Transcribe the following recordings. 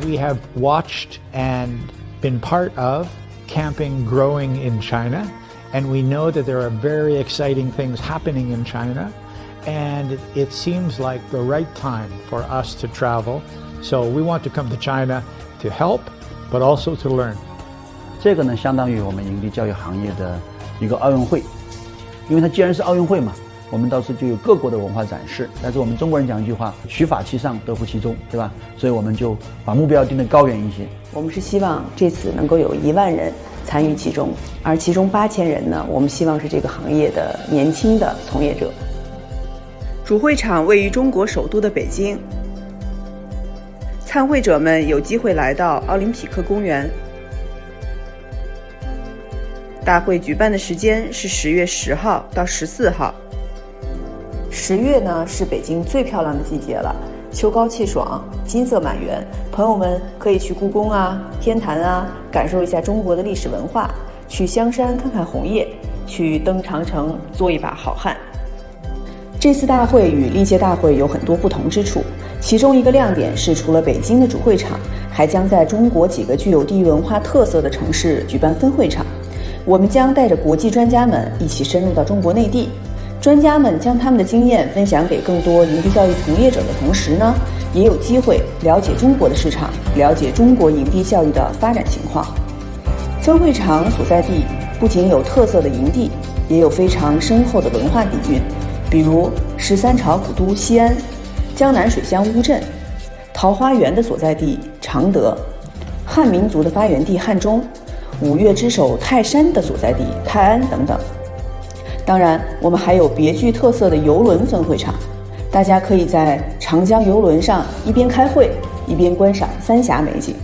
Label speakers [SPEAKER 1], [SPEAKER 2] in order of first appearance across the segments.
[SPEAKER 1] We have watched and been part of camping growing in China, and we know that there are very exciting things happening in China, and it seems like the right time for us to travel. So we want to come to China to help, but also to learn.
[SPEAKER 2] 这个呢，相当于我们营地教育行业的一个奥运会，因为它既然是奥运会嘛，我们到时就有各国的文化展示。但是我们中国人讲一句话，取法其上，得乎其中，对吧？所以我们就把目标定得高远一些。
[SPEAKER 3] 我们是希望这次能够有1万人参与其中，而其中8000人呢，我们希望是这个行业的年轻的从业者。主会场位于中国首都的北京，参会者们有机会来到奥林匹克公园。大会举办的时间是10月10号到14号。10月呢是北京最漂亮的季节了，秋高气爽，金色满园，朋友们可以去故宫啊、天坛啊，感受一下中国的历史文化；去香山看看红叶，去登长城做一把好汉。这次大会与历届大会有很多不同之处，其中一个亮点是，除了北京的主会场，还将在中国几个具有地域文化特色的城市举办分会场。我们将带着国际专家们一起深入到中国内地，专家们将他们的经验分享给更多营地教育从业者的同时呢，也有机会了解中国的市场，了解中国营地教育的发展情况。分会场所在地不仅有特色的营地，也有非常深厚的文化底蕴，比如13朝古都西安、江南水乡乌镇、桃花源的所在地常德、汉民族的发源地汉中、五岳之首泰山的所在地泰安等等。当然，我们还有别具特色的邮轮分会场，大家可以在长江邮轮上一边开会，一边观赏三峡美景。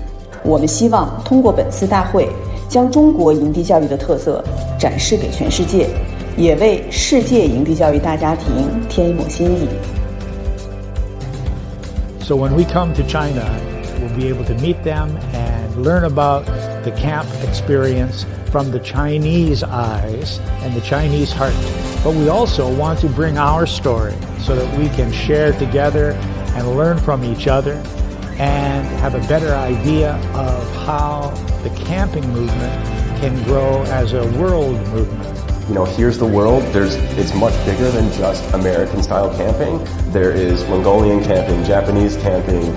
[SPEAKER 3] 我们希望通过本次大会，将中国营地教育的特色展示给全世界，也为世界营地教育大家庭添一抹新意。
[SPEAKER 1] So when we come to China, we'll be able to meet them and learn about the camp experience from the Chinese eyes and the Chinese heart. But we also want to bring our story so that we can share together and learn from each other and have a better idea of how the camping movement can grow as a world movement.
[SPEAKER 4] You know, here's the world. It's much bigger than just American-style camping. There is Mongolian camping, Japanese camping,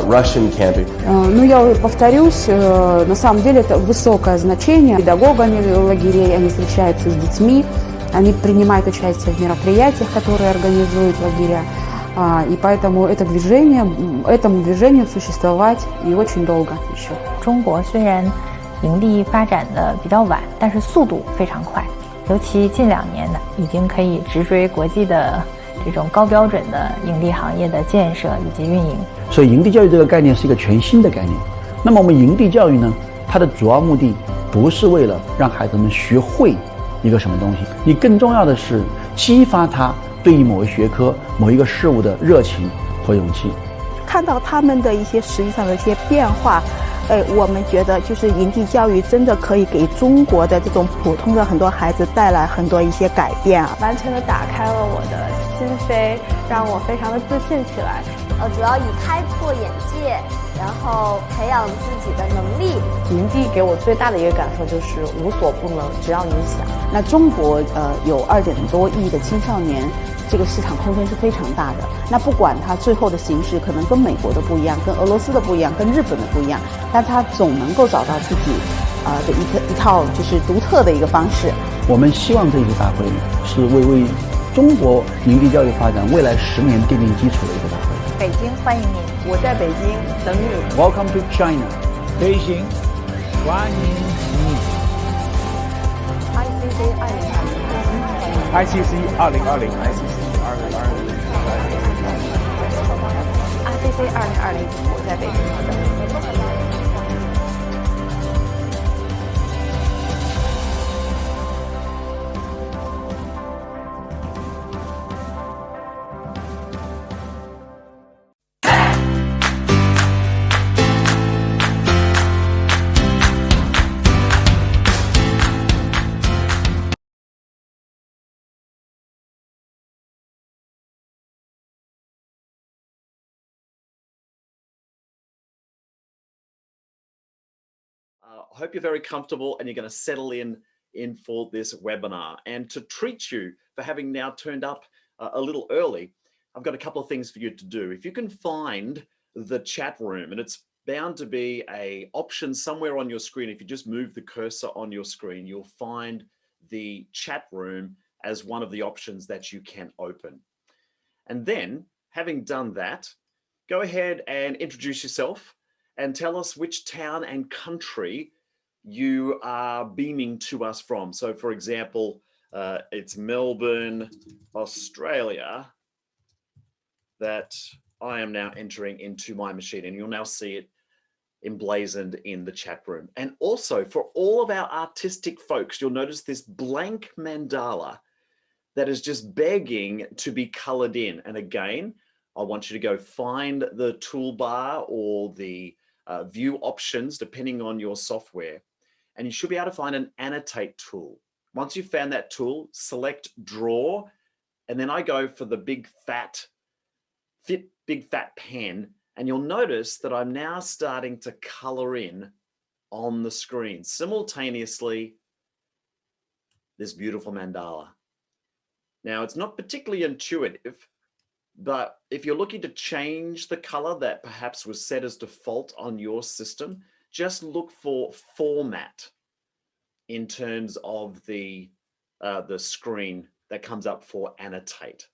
[SPEAKER 4] Russian camping.
[SPEAKER 5] Ну, я повторюсь, на самом деле это высокое значение. Педагогами лагерей, они встречаются с детьми, они принимают участие в мероприятиях, которые организуют лагеря. И поэтому этому движению существовать и очень долго еще.
[SPEAKER 6] 中国虽然营地发展的比较晚，但是速度非常快。尤其近2年呢，已经可以直追国际的这种高标准的营地行业的建设以及运营。
[SPEAKER 2] 所以营地教育这个概念是一个全新的概念。那么我们营地教育呢，它的主要目的不是为了让孩子们学会一个什么东西，你更重要的是激发他对于某一学科、某一个事物的热情和勇气。
[SPEAKER 5] 看到他们的一些实际上的一些变化，我们觉得就是营地教育真的可以给中国的这种普通的很多孩子带来很多一些改变啊，
[SPEAKER 7] 完全的打开了我的心扉，让我非常的自信起来。
[SPEAKER 8] 主要以开拓眼界，然后培养自己的能力。
[SPEAKER 3] 营地给我最大的一个感受就是无所不能，只要你想。
[SPEAKER 5] 那中国有2点多亿的青少年，这个市场空间是非常大的。那不管它最后的形式可能跟美国的不一样，跟俄罗斯的不一样，跟日本的不一样，但它总能够找到自己的一套就是独特的一个方式。
[SPEAKER 2] 我们希望这次大会是为中国营地教育发展未来10年奠定基础的一个大会。
[SPEAKER 6] 北京欢迎您，
[SPEAKER 3] 我在北京等你。
[SPEAKER 2] Welcome to China.
[SPEAKER 1] 北京欢迎你。
[SPEAKER 9] ICC 2020
[SPEAKER 3] 我在北京等你。
[SPEAKER 9] I hope you're very comfortable and you're going to settle in for this webinar. And to treat you for having now turned up a little early, I've got a couple of things for you to do. If you can find the chat room, and it's bound to be an option somewhere on your screen. If you just move the cursor on your screen, you'll find the chat room as one of the options that you can open. And then, having done that, go ahead and introduce yourself and tell us which town and country you are beaming to us from. So for example, it's Melbourne, Australia, that I am now entering into my machine, and you'll now see it emblazoned in the chat room. And also for all of our artistic folks, you'll notice this blank mandala that is just begging to be colored in. And again, I want you to go find the toolbar or the view options, depending on your software. And you should be able to find an annotate tool. Once you've found that tool, select draw. And then I go for the big fat pen. And you'll notice that I'm now starting to color in on the screen simultaneously this beautiful mandala. Now, it's not particularly intuitive, but if you're looking to change the color that perhaps was set as default on your system, just look for format in terms of the screen that comes up for annotate.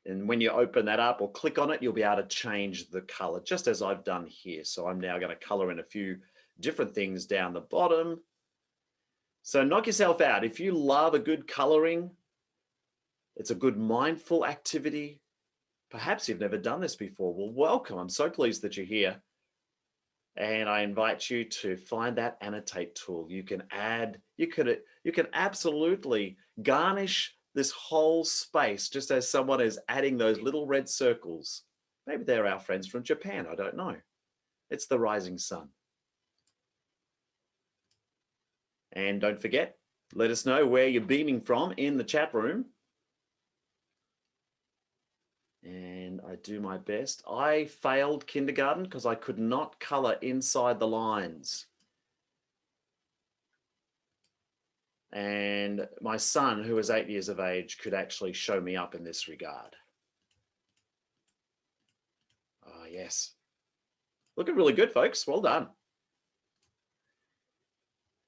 [SPEAKER 9] And when you open that up or click on it, you'll be able to change the color, just as I've done here. So I'm now going to color in a few different things down the bottom. So knock yourself out. If you love a good coloring, it's a good mindful activity. Perhaps you've never done this before. Well, welcome. I'm so pleased that you're here. And I invite you to find that annotate tool. You can add, you can absolutely garnish this whole space, just as someone is adding those little red circles. Maybe they're our friends from Japan, I don't know. It's the rising sun. And don't forget, let us know where you're beaming from in the chat room. And I do my best. I failed kindergarten because I could not color inside the lines. And my son, who is 8 years of age, could actually show me up in this regard. Oh, yes. Looking really good, folks. Well done.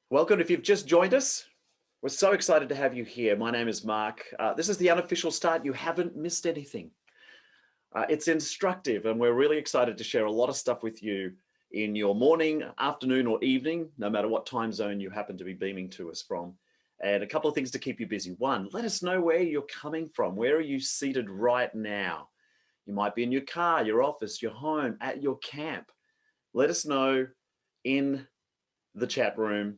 [SPEAKER 9] Welcome if you've just joined us. We're so excited to have you here. My name is Mark. This is the unofficial start. You haven't missed anything. It's instructive, and we're really excited to share a lot of stuff with you in your morning, afternoon, or evening, no matter what time zone you happen to be beaming to us from. And a couple of things to keep you busy. One, let us know where you're coming from. Where are you seated right now? You might be in your car, your office, your home, at your camp. Let us know in the chat room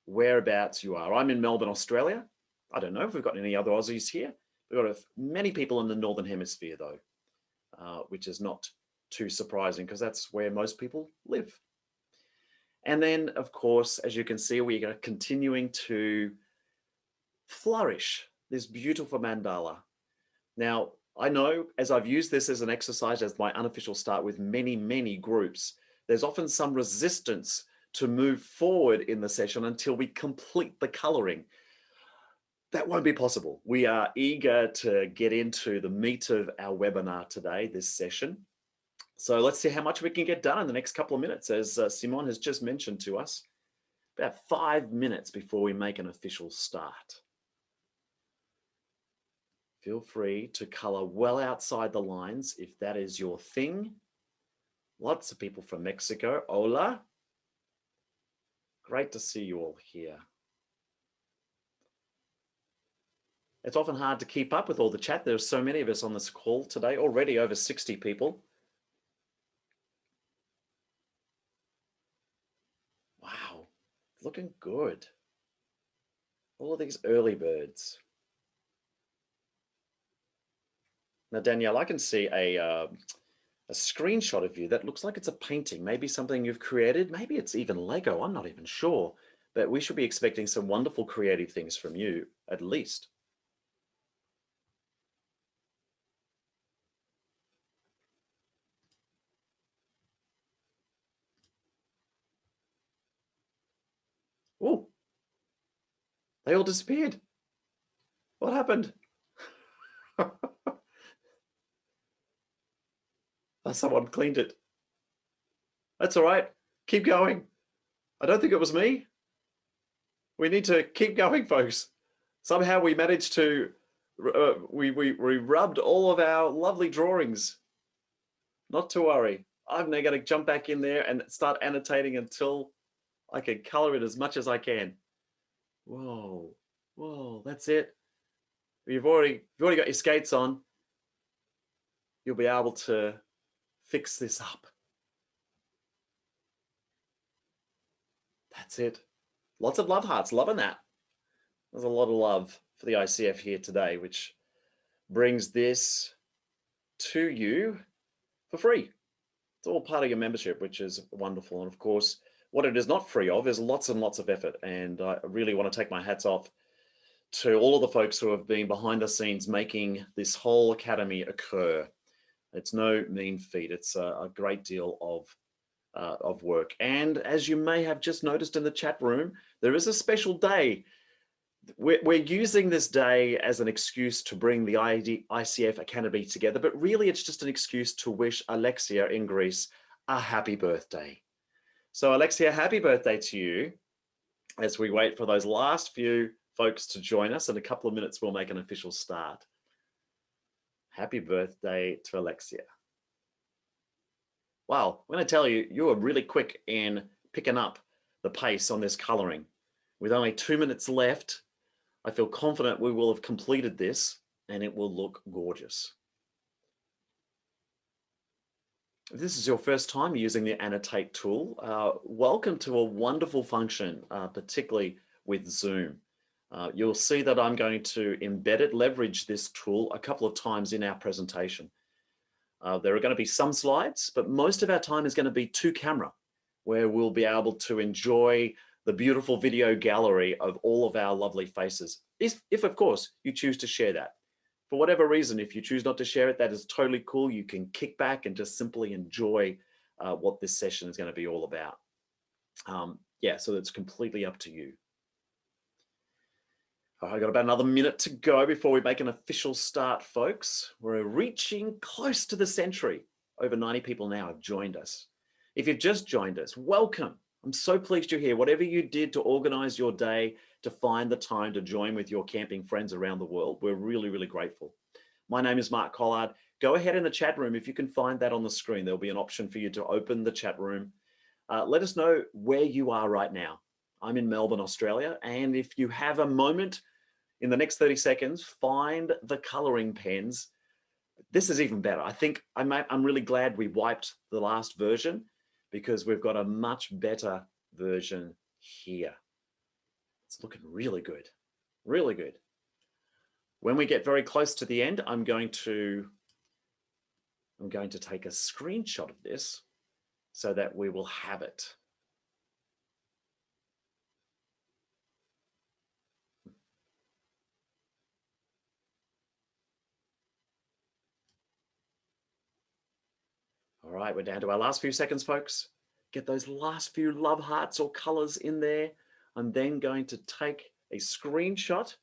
[SPEAKER 9] whereabouts you are. I'm in Melbourne, Australia. I don't know if we've got any other Aussies here. We've got many people in the Northern Hemisphere, though, which is not too surprising because that's where most people live. And then, of course, as you can see, we are continuing to flourish this beautiful mandala. Now, I know as I've used this as an exercise, as my unofficial start with many, many groups, there's often some resistance to move forward in the session until we complete the coloring. That won't be possible. We are eager to get into the meat of our webinar today, this session. So let's see how much we can get done in the next couple of minutes. As Simon has just mentioned to us, about 5 minutes before we make an official start. Feel free to color well outside the lines if that is your thing. Lots of people from Mexico. Hola. Great to see you all here. It's often hard to keep up with all the chat. There are so many of us on this call today, already over 60 people. Wow, looking good. All of these early birds. Now, Danielle, I can see a screenshot of you that looks like it's a painting, maybe something you've created. Maybe it's even Lego, I'm not even sure. But we should be expecting some wonderful creative things from you, at least. They all disappeared. What happened? Someone cleaned it. That's all right. Keep going. I don't think it was me. We need to keep going, folks. Somehow we managed to, we rubbed all of our lovely drawings. Not to worry. I'm now going to jump back in there and start annotating until I can color it as much as I can. Whoa, whoa, that's it. You've already got your skates on. You'll be able to fix this up. That's it. Lots of love hearts, loving that. There's a lot of love for the ICF here today, which brings this to you for free. It's all part of your membership, which is wonderful. And of course, what it is not free of is lots and lots of effort. And I really want to take my hats off to all of the folks who have been behind the scenes making this whole academy occur. It's no mean feat. It's a great deal of work. And as you may have just noticed in the chat room, there is a special day. We're using this day as an excuse to bring the ICF Academy together, but really it's just an excuse to wish Alexia in Greece a happy birthday. So Alexia, happy birthday to you. As we wait for those last few folks to join us, in a couple of minutes, we'll make an official start. Happy birthday to Alexia. Wow, I'm going to tell you, you were really quick in picking up the pace on this coloring. With only 2 minutes left, I feel confident we will have completed this and it will look gorgeous. If this is your first time using the Annotate tool, welcome to a wonderful function, particularly with Zoom. You'll see that I'm going to embed it, leverage this tool a couple of times in our presentation. There are going to be some slides, but most of our time is going to be to camera, where we'll be able to enjoy the beautiful video gallery of all of our lovely faces. If of course, you choose to share that. For whatever reason, if you choose not to share it, that is totally cool. You can kick back and just simply enjoy what this session is going to be all about. Yeah, so it's completely up to you. I've got about another minute to go before we make an official start, folks. We're reaching close to the century. Over 90 people now have joined us. If you've just joined us, welcome. I'm so pleased you're here. Whatever you did to organize your day, to find the time to join with your camping friends around the world, we're really, really grateful. My name is Mark Collard. Go ahead in the chat room. If you can find that on the screen, there'll be an option for you to open the chat room. Let us know where you are right now. I'm in Melbourne, Australia. And if you have a moment in the next 30 seconds, find the coloring pens. This is even better. I think I'm really glad we wiped the last version, because we've got a much better version here. It's looking really good, really good. When we get very close to the end, I'm going to take a screenshot of this so that we will have it. All right, we're down to our last few seconds, folks. Get those last few love hearts or colors in there. I'm then going to take a screenshot.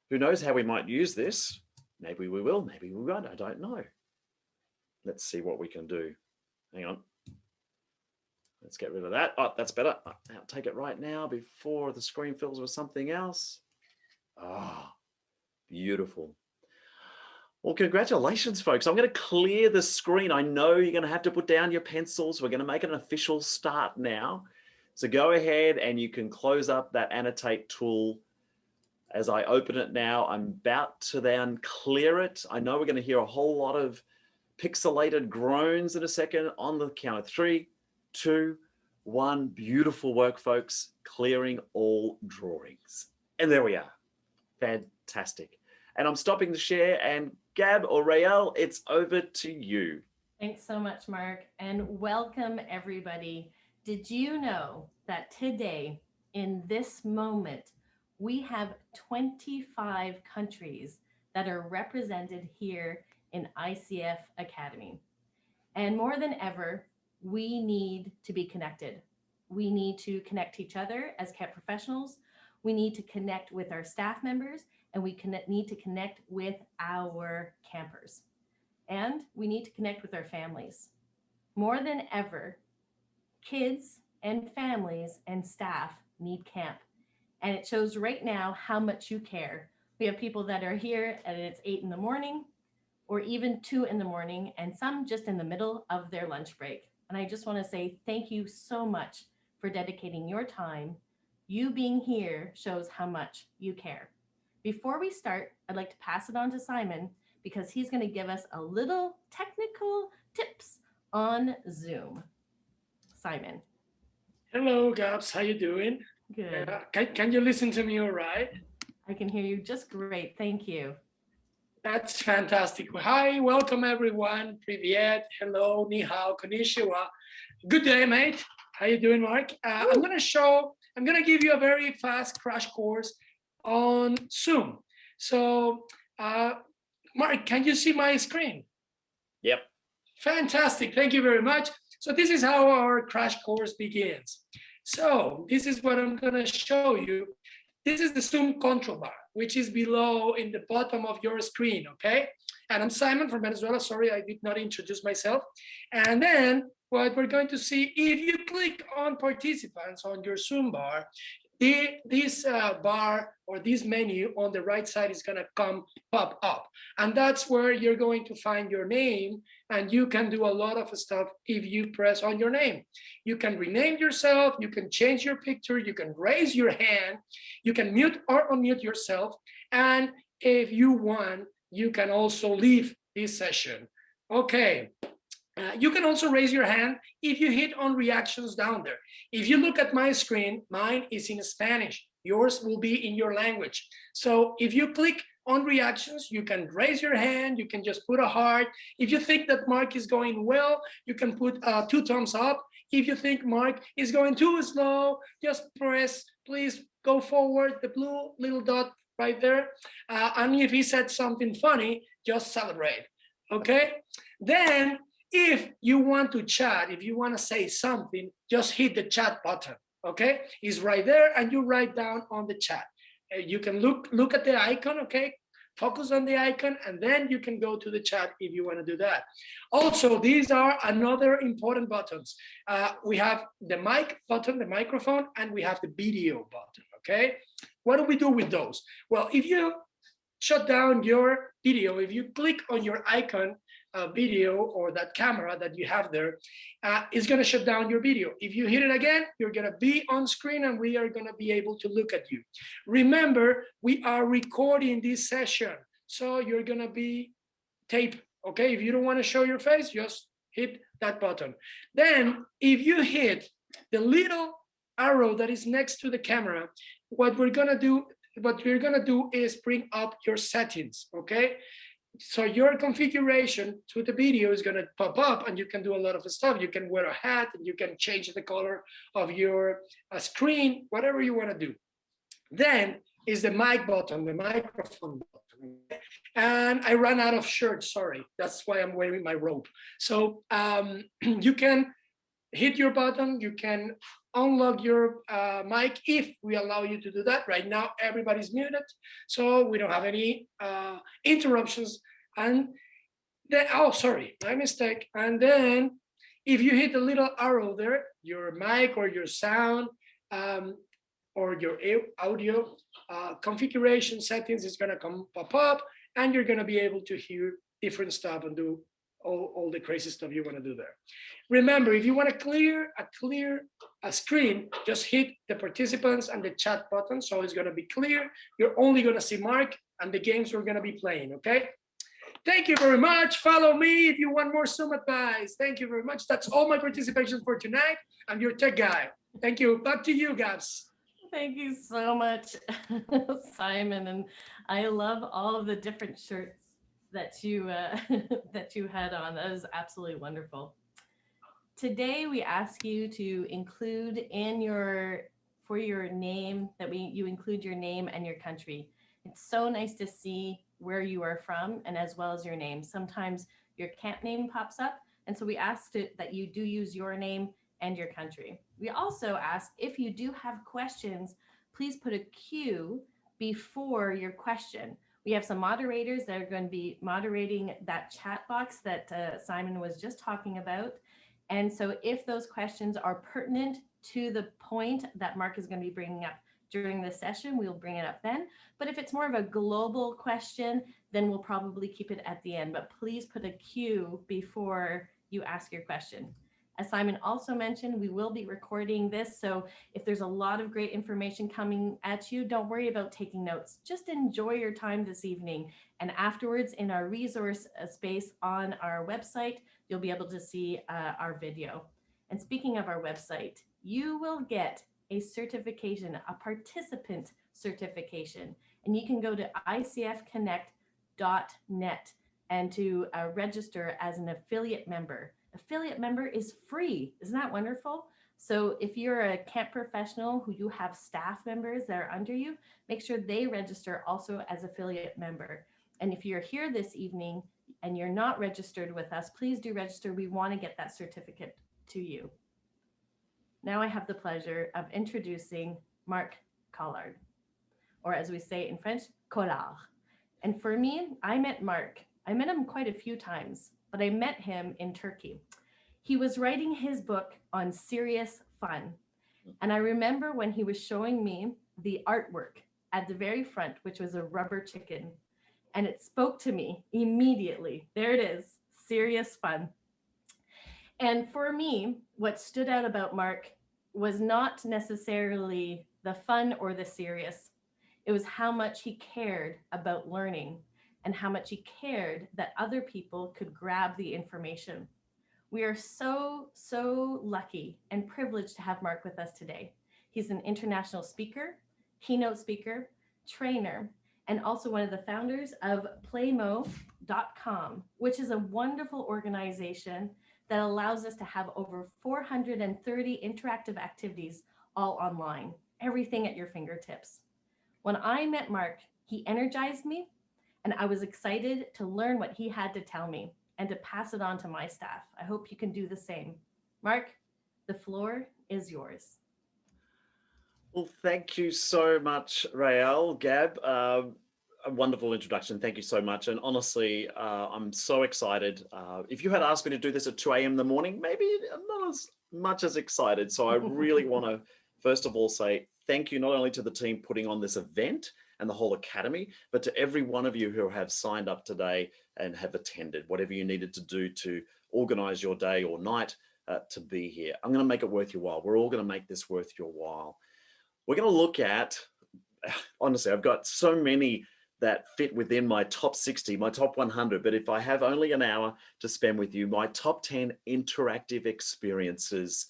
[SPEAKER 9] Who knows how we might use this? Maybe we will, maybe we won't, I don't know. Let's see what we can do. Hang on. Let's get rid of that. Oh, that's better. I'll take it right now before the screen fills with something else. Ah, beautiful. Well, congratulations, folks. I'm going to clear the screen. I know you're going to have to put down your pencils. We're going to make an official start now. So go ahead and you can close up that Annotate tool. As I open it now, I'm about to then clear it. I know we're going to hear a whole lot of pixelated groans in a second. On the count of 3, 2, 1. Beautiful work, folks. Clearing all drawings. And there we are. Fantastic. And I'm stopping the share, and Gab or Rael, it's over to you.
[SPEAKER 10] Thanks so much, Mark, and welcome everybody. Did you know that today, in this moment, we have 25 countries that are represented here in ICF Academy? And more than ever, we need to be connected. We need to connect each other as camp professionals. We need to connect with our staff members, and we need to connect with our campers. And we need to connect with our families. More than ever, kids and families and staff need camp. And it shows right now how much you care. We have people that are here and it's 8 in the morning or even 2 in the morning, and some just in the middle of their lunch break. And I just want to say thank you so much for dedicating your time. You being here shows how much you care. Before we start, I'd like to pass it on to Simon because he's going to give us a little technical tips on Zoom. Simon.
[SPEAKER 11] Hello, Gabs. How you doing?
[SPEAKER 10] Good.
[SPEAKER 11] Can you listen to me all right?
[SPEAKER 10] I can hear you just great. Thank you.
[SPEAKER 11] That's fantastic. Hi, welcome everyone. Privyet, hello, ni hao, konnichiwa. Good day, mate. How you doing, Mark? I'm gonna give you a very fast crash course on Zoom. So, Mark, can you see my screen?
[SPEAKER 9] Yep.
[SPEAKER 11] Fantastic. Thank you very much. So this is how our crash course begins. So this is what I'm gonna show you. This is the Zoom control bar, which is below in the bottom of your screen, okay? And I'm Simon from Venezuela. Sorry, I did not introduce myself. And then what we're going to see, if you click on participants on your Zoom bar, this bar or this menu on the right side is gonna pop up. And that's where you're going to find your name, and you can do a lot of stuff if you press on your name. You can rename yourself, you can change your picture, you can raise your hand, you can mute or unmute yourself, and if you want, you can also leave this session. Okay. You can also raise your hand if you hit on reactions down there. If you look at my screen, mine is in Spanish. Yours will be in your language. So if you click on reactions, you can raise your hand, you can just put a heart. If you think that Mark is going well, you can put 2 thumbs up. If you think Mark is going too slow, just press, please go forward, the blue little dot right there. And if he said something funny, just celebrate, okay? Then, if you want to chat, if you want to say something, just hit the chat button, okay? It's right there, and you write down on the chat. You can look at the icon, okay? Focus on the icon, and then you can go to the chat if you want to do that. Also, these are another important buttons. We have the mic button, the microphone, and we have the video button, okay? What do we do with those? Well, if you shut down your video, if you click on your icon, video or that camera that you have there, is going to shut down your video. If you hit it again, you're going to be on screen and we are going to be able to look at you. Remember, we are recording this session, so you're going to be taped, okay? If you don't want to show your face, just hit that button. Then if you hit the little arrow that is next to the camera, what we're going to do is bring up your settings, okay? So your configuration to the video is going to pop up, and you can do a lot of stuff. You can wear a hat, and you can change the color of your screen, whatever you want to do. Then is the mic button, the microphone button. And I ran out of shirts, sorry. That's why I'm wearing my robe. So you can hit your button, you can unlock your mic if we allow you to do that. Right now, everybody's muted, so we don't have any interruptions. And then, oh, sorry, my mistake. And then if you hit the little arrow there, your mic or your sound or your audio configuration settings is gonna pop up, and you're gonna be able to hear different stuff and do all the crazy stuff you want to do there. Remember, if you want to clear a screen, just hit the participants and the chat button, so it's going to be clear. You're only going to see Mark and the games we're going to be playing, okay? Thank you very much. Follow me if you want more Zoom advice. Thank you very much. That's all my participation for tonight. I'm your tech guy. Thank you. Back to you, Gabs.
[SPEAKER 10] Thank you so much, Simon. And I love all of the different shirts that you that you had on. That is absolutely wonderful. Today we ask you to include in your name that you include your name and your country. It's so nice to see where you are from, and as well as your name. Sometimes your camp name pops up, and so we asked that you do use your name and your country. We also ask, if you do have questions, please put a Q before your question. We have some moderators that are going to be moderating that chat box that Simon was just talking about. And so if those questions are pertinent to the point that Mark is going to be bringing up during this session, we'll bring it up then. But if it's more of a global question, then we'll probably keep it at the end. But please put a Q before you ask your question. As Simon also mentioned, we will be recording this. So if there's a lot of great information coming at you, don't worry about taking notes. Just enjoy your time this evening. And afterwards, in our resource space on our website, you'll be able to see our video. And speaking of our website, you will get a certification, a participant certification. And you can go to icfconnect.net and to register as an affiliate member. Affiliate member is free. Isn't that wonderful? So if you're a camp professional who you have staff members that are under you, make sure they register also as affiliate member. And if you're here this evening and you're not registered with us, please do register. We want to get that certificate to you. Now I have the pleasure of introducing Mark Collard, or as we say in French, Collard. And for me, I met Mark. I met him quite a few times, but I met him in Turkey. He was writing his book on serious fun. And I remember when he was showing me the artwork at the very front, which was a rubber chicken. And it spoke to me immediately. There it is, serious fun. And for me, what stood out about Mark was not necessarily the fun or the serious. It was how much he cared about learning and how much he cared that other people could grab the information. We are so lucky and privileged to have Mark with us today. He's an international speaker, keynote speaker, trainer, and also one of the founders of Playmo.com, which is a wonderful organization that allows us to have over 430 interactive activities all online, everything at your fingertips. When I met Mark, he energized me, and I was excited to learn what he had to tell me and to pass it on to my staff. I hope you can do the same. Mark, the floor is yours.
[SPEAKER 9] Well, thank you so much, Rael, Gab. A wonderful introduction. Thank you so much. And honestly, I'm so excited. If you had asked me to do this at 2 a.m. in the morning, maybe I'm not as much as excited. So I really want to, first of all, say thank you not only to the team putting on this event and the whole academy, but to every one of you who have signed up today and have attended, whatever you needed to do to organize your day or night to be here. I'm going to make it worth your while. We're all going to make this worth your while. We're going to look at, honestly, I've got so many that fit within my top 60, my top 100, but if I have only an hour to spend with you, my top 10 interactive experiences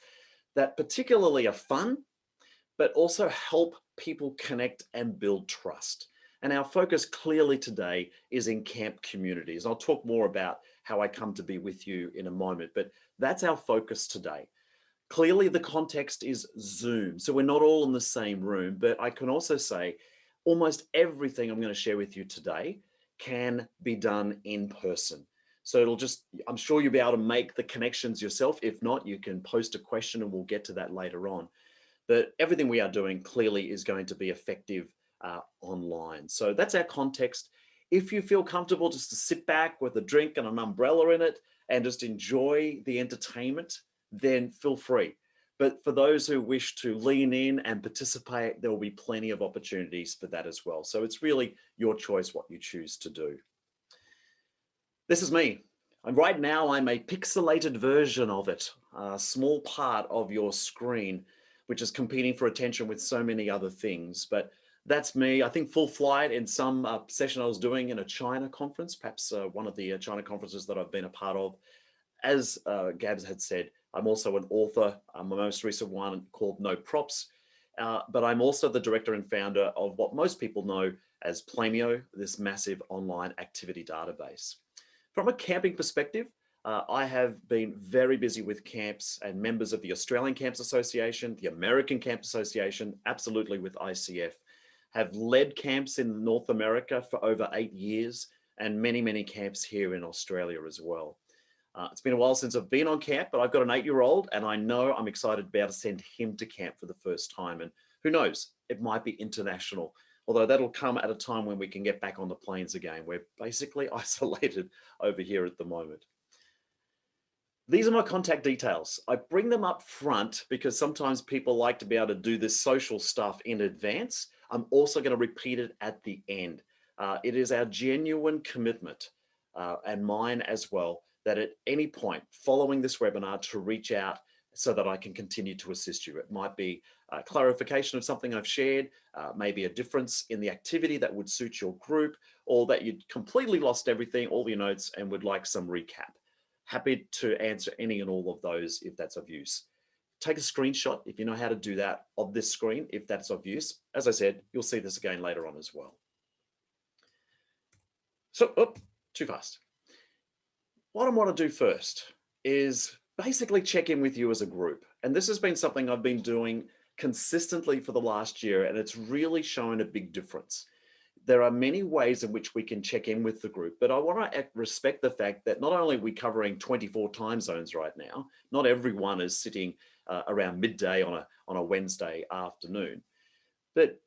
[SPEAKER 9] that particularly are fun, but also help people connect and build trust. And our focus clearly today is in camp communities. I'll talk more about how I come to be with you in a moment, but that's our focus today. Clearly the context is Zoom, so we're not all in the same room, but I can also say almost everything I'm going to share with you today can be done in person. So it'll just, I'm sure you'll be able to make the connections yourself. If not, you can post a question and we'll get to that later on. But everything we are doing clearly is going to be effective online. So that's our context. If you feel comfortable just to sit back with a drink and an umbrella in it and just enjoy the entertainment, then feel free. But for those who wish to lean in and participate, there will be plenty of opportunities for that as well. So it's really your choice what you choose to do. This is me. And right now I'm a pixelated version of it, a small part of your screen, which is competing for attention with so many other things. But that's me. I think full flight in some session I was doing in a China conference, perhaps one of the China conferences that I've been a part of. As Gabs had said, I'm also an author. My most recent one called No Props, but I'm also the director and founder of what most people know as Playmo, this massive online activity database. From a camping perspective, I have been very busy with camps and members of the Australian Camps Association, the American Camps Association, absolutely with ICF, have led camps in North America for over 8 years and many, many camps here in Australia as well. It's been a while since I've been on camp, but I've got an 8-year-old and I know I'm excited to be able to send him to camp for the first time. And who knows, it might be international, although that'll come at a time when we can get back on the planes again. We're basically isolated over here at the moment. These are my contact details. I bring them up front because sometimes people like to be able to do this social stuff in advance. I'm also going to repeat it at the end. It is our genuine commitment, and mine as well, that at any point following this webinar to reach out so that I can continue to assist you. It might be a clarification of something I've shared, maybe a difference in the activity that would suit your group, or that you'd completely lost everything, all your notes, and would like some recap. Happy to answer any and all of those if that's of use. Take a screenshot if you know how to do that of this screen, if that's of use. As I said, you'll see this again later on as well. So, too fast. What I want to do first is basically check in with you as a group. And this has been something I've been doing consistently for the last year, and it's really shown a big difference. There are many ways in which we can check in with the group, but I want to respect the fact that not only are we covering 24 time zones right now, not everyone is sitting around midday on a Wednesday afternoon, but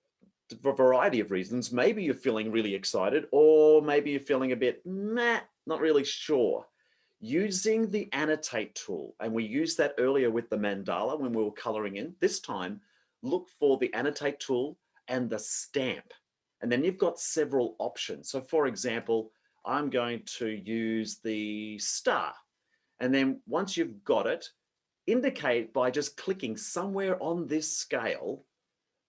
[SPEAKER 9] for a variety of reasons, maybe you're feeling really excited, or maybe you're feeling a bit, not really sure. Using the annotate tool, and we used that earlier with the mandala when we were coloring in, this time, look for the annotate tool and the stamp. And then you've got several options. So for example, I'm going to use the star. And then once you've got it, indicate by just clicking somewhere on this scale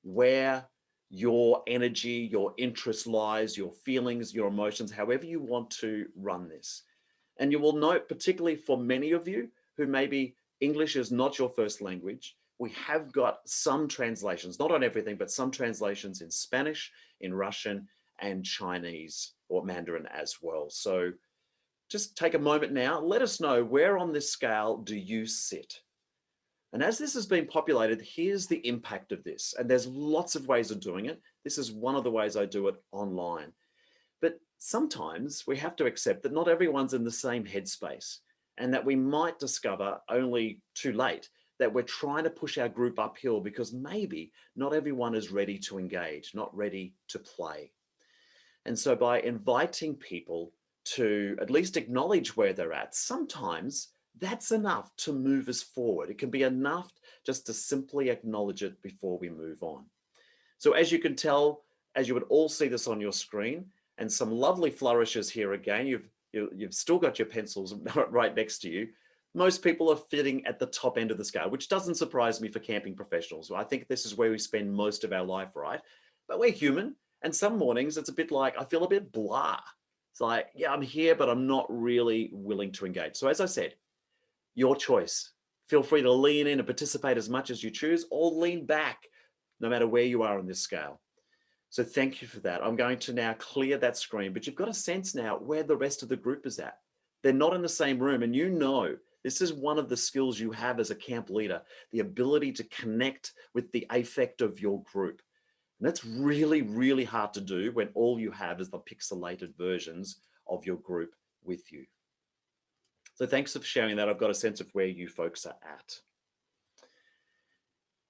[SPEAKER 9] where your energy, your interest lies, your feelings, your emotions, however you want to run this. And you will note, particularly for many of you who maybe English is not your first language, we have got some translations, not on everything, but some translations in Spanish, in Russian, and Chinese or Mandarin as well. So just take a moment now, let us know where on this scale do you sit. And as this has been populated, here's the impact of this. And there's lots of ways of doing it. This is one of the ways I do it online. But sometimes we have to accept that not everyone's in the same headspace, and that we might discover only too late that we're trying to push our group uphill because maybe not everyone is ready to engage, not ready to play. And so by inviting people to at least acknowledge where they're at, sometimes that's enough to move us forward. It can be enough just to simply acknowledge it before we move on. So as you can tell, as you would all see this on your screen, and some lovely flourishes here again, you've still got your pencils right next to you. Most people are fitting at the top end of the scale, which doesn't surprise me for camping professionals. I think this is where we spend most of our life, right? But we're human, and some mornings it's a bit like, I feel a bit blah. It's like, yeah, I'm here, but I'm not really willing to engage. So as I said, your choice. Feel free to lean in and participate as much as you choose, or lean back, no matter where you are on this scale. So thank you for that. I'm going to now clear that screen, but you've got a sense now where the rest of the group is at. They're not in the same room, and you know this is one of the skills you have as a camp leader, the ability to connect with the affect of your group. And that's really, really hard to do when all you have is the pixelated versions of your group with you. So thanks for sharing that. I've got a sense of where you folks are at.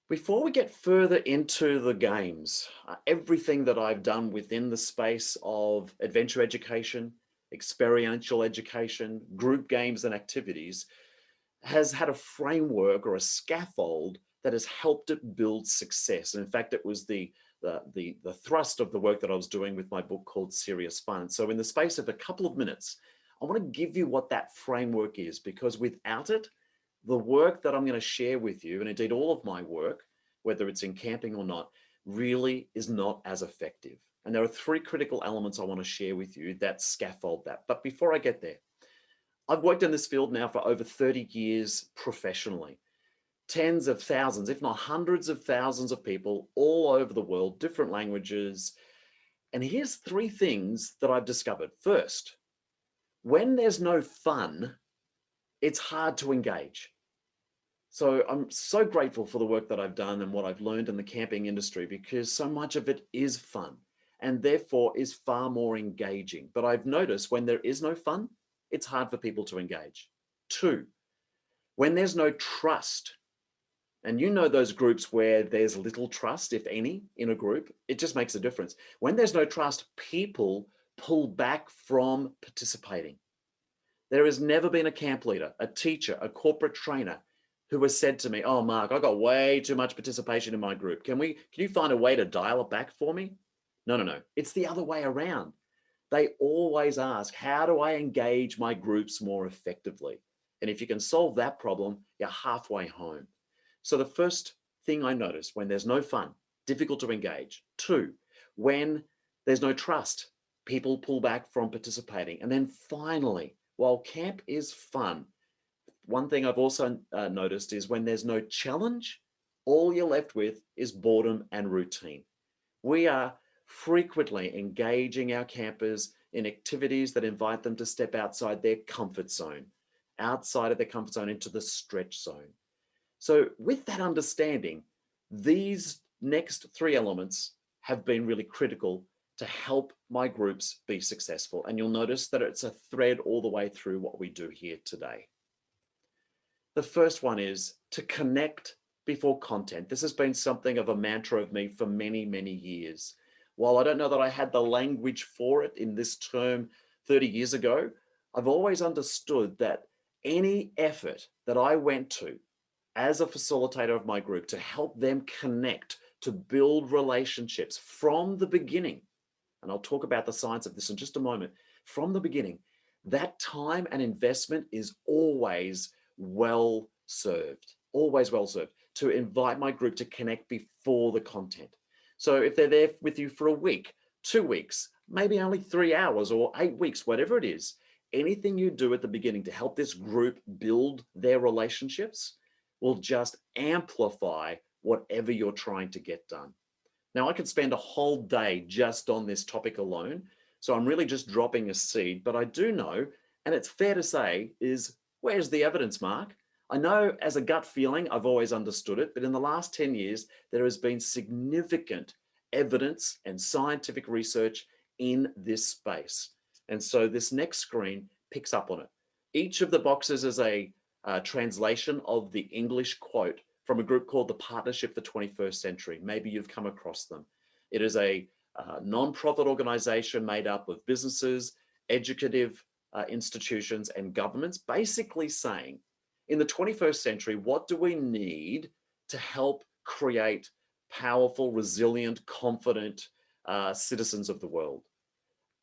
[SPEAKER 9] Before we get further into the games, everything that I've done within the space of adventure education, experiential education, group games and activities has had a framework or a scaffold that has helped it build success. And in fact, it was the thrust of the work that I was doing with my book called Serious Fun. So in the space of a couple of minutes, I want to give you what that framework is, because without it, the work that I'm going to share with you, and indeed all of my work, whether it's in camping or not, really is not as effective. And there are three critical elements I want to share with you that scaffold that. But before I get there, I've worked in this field now for over 30 years professionally. Tens of thousands, if not hundreds of thousands of people all over the world, different languages. And here's three things that I've discovered. First, when there's no fun, it's hard to engage. So I'm so grateful for the work that I've done and what I've learned in the camping industry, because so much of it is fun and therefore is far more engaging. But I've noticed when there is no fun, it's hard for people to engage. Two, when there's no trust, And you know those groups where there's little trust, if any, in a group, it just makes a difference. When there's no trust, people pull back from participating. There has never been a camp leader, a teacher, a corporate trainer who has said to me, oh, Mark, I got way too much participation in my group. Can you find a way to dial it back for me? No. It's the other way around. They always ask, how do I engage my groups more effectively? And if you can solve that problem, you're halfway home. So the first thing I noticed, when there's no fun, difficult to engage. 2, when there's no trust, people pull back from participating. And then finally, while camp is fun, one thing I've also noticed is when there's no challenge, all you're left with is boredom and routine. We are frequently engaging our campers in activities that invite them to step outside their comfort zone, outside of their comfort zone into the stretch zone. So with that understanding, these next 3 elements have been really critical to help my groups be successful. And you'll notice that it's a thread all the way through what we do here today. The first one is to connect before content. This has been something of a mantra of me for many, many years. While I don't know that I had the language for it in this term 30 years ago, I've always understood that any effort that I went to as a facilitator of my group to help them connect, to build relationships from the beginning, and I'll talk about the science of this in just a moment, from the beginning, that time and investment is always well served to invite my group to connect before the content. So if they're there with you for a week, 2 weeks, maybe only 3 hours or 8 weeks, whatever it is, anything you do at the beginning to help this group build their relationships will just amplify whatever you're trying to get done. Now, I could spend a whole day just on this topic alone, so I'm really just dropping a seed, but I do know, and it's fair to say, is where's the evidence, Mark? I know as a gut feeling, I've always understood it, but in the last 10 years, there has been significant evidence and scientific research in this space. And so this next screen picks up on it. Each of the boxes is a translation of the English quote from a group called the Partnership for 21st Century. Maybe you've come across them. It is a non-profit organization made up of businesses, educative institutions, and governments, basically saying, in the 21st century, what do we need to help create powerful, resilient, confident citizens of the world?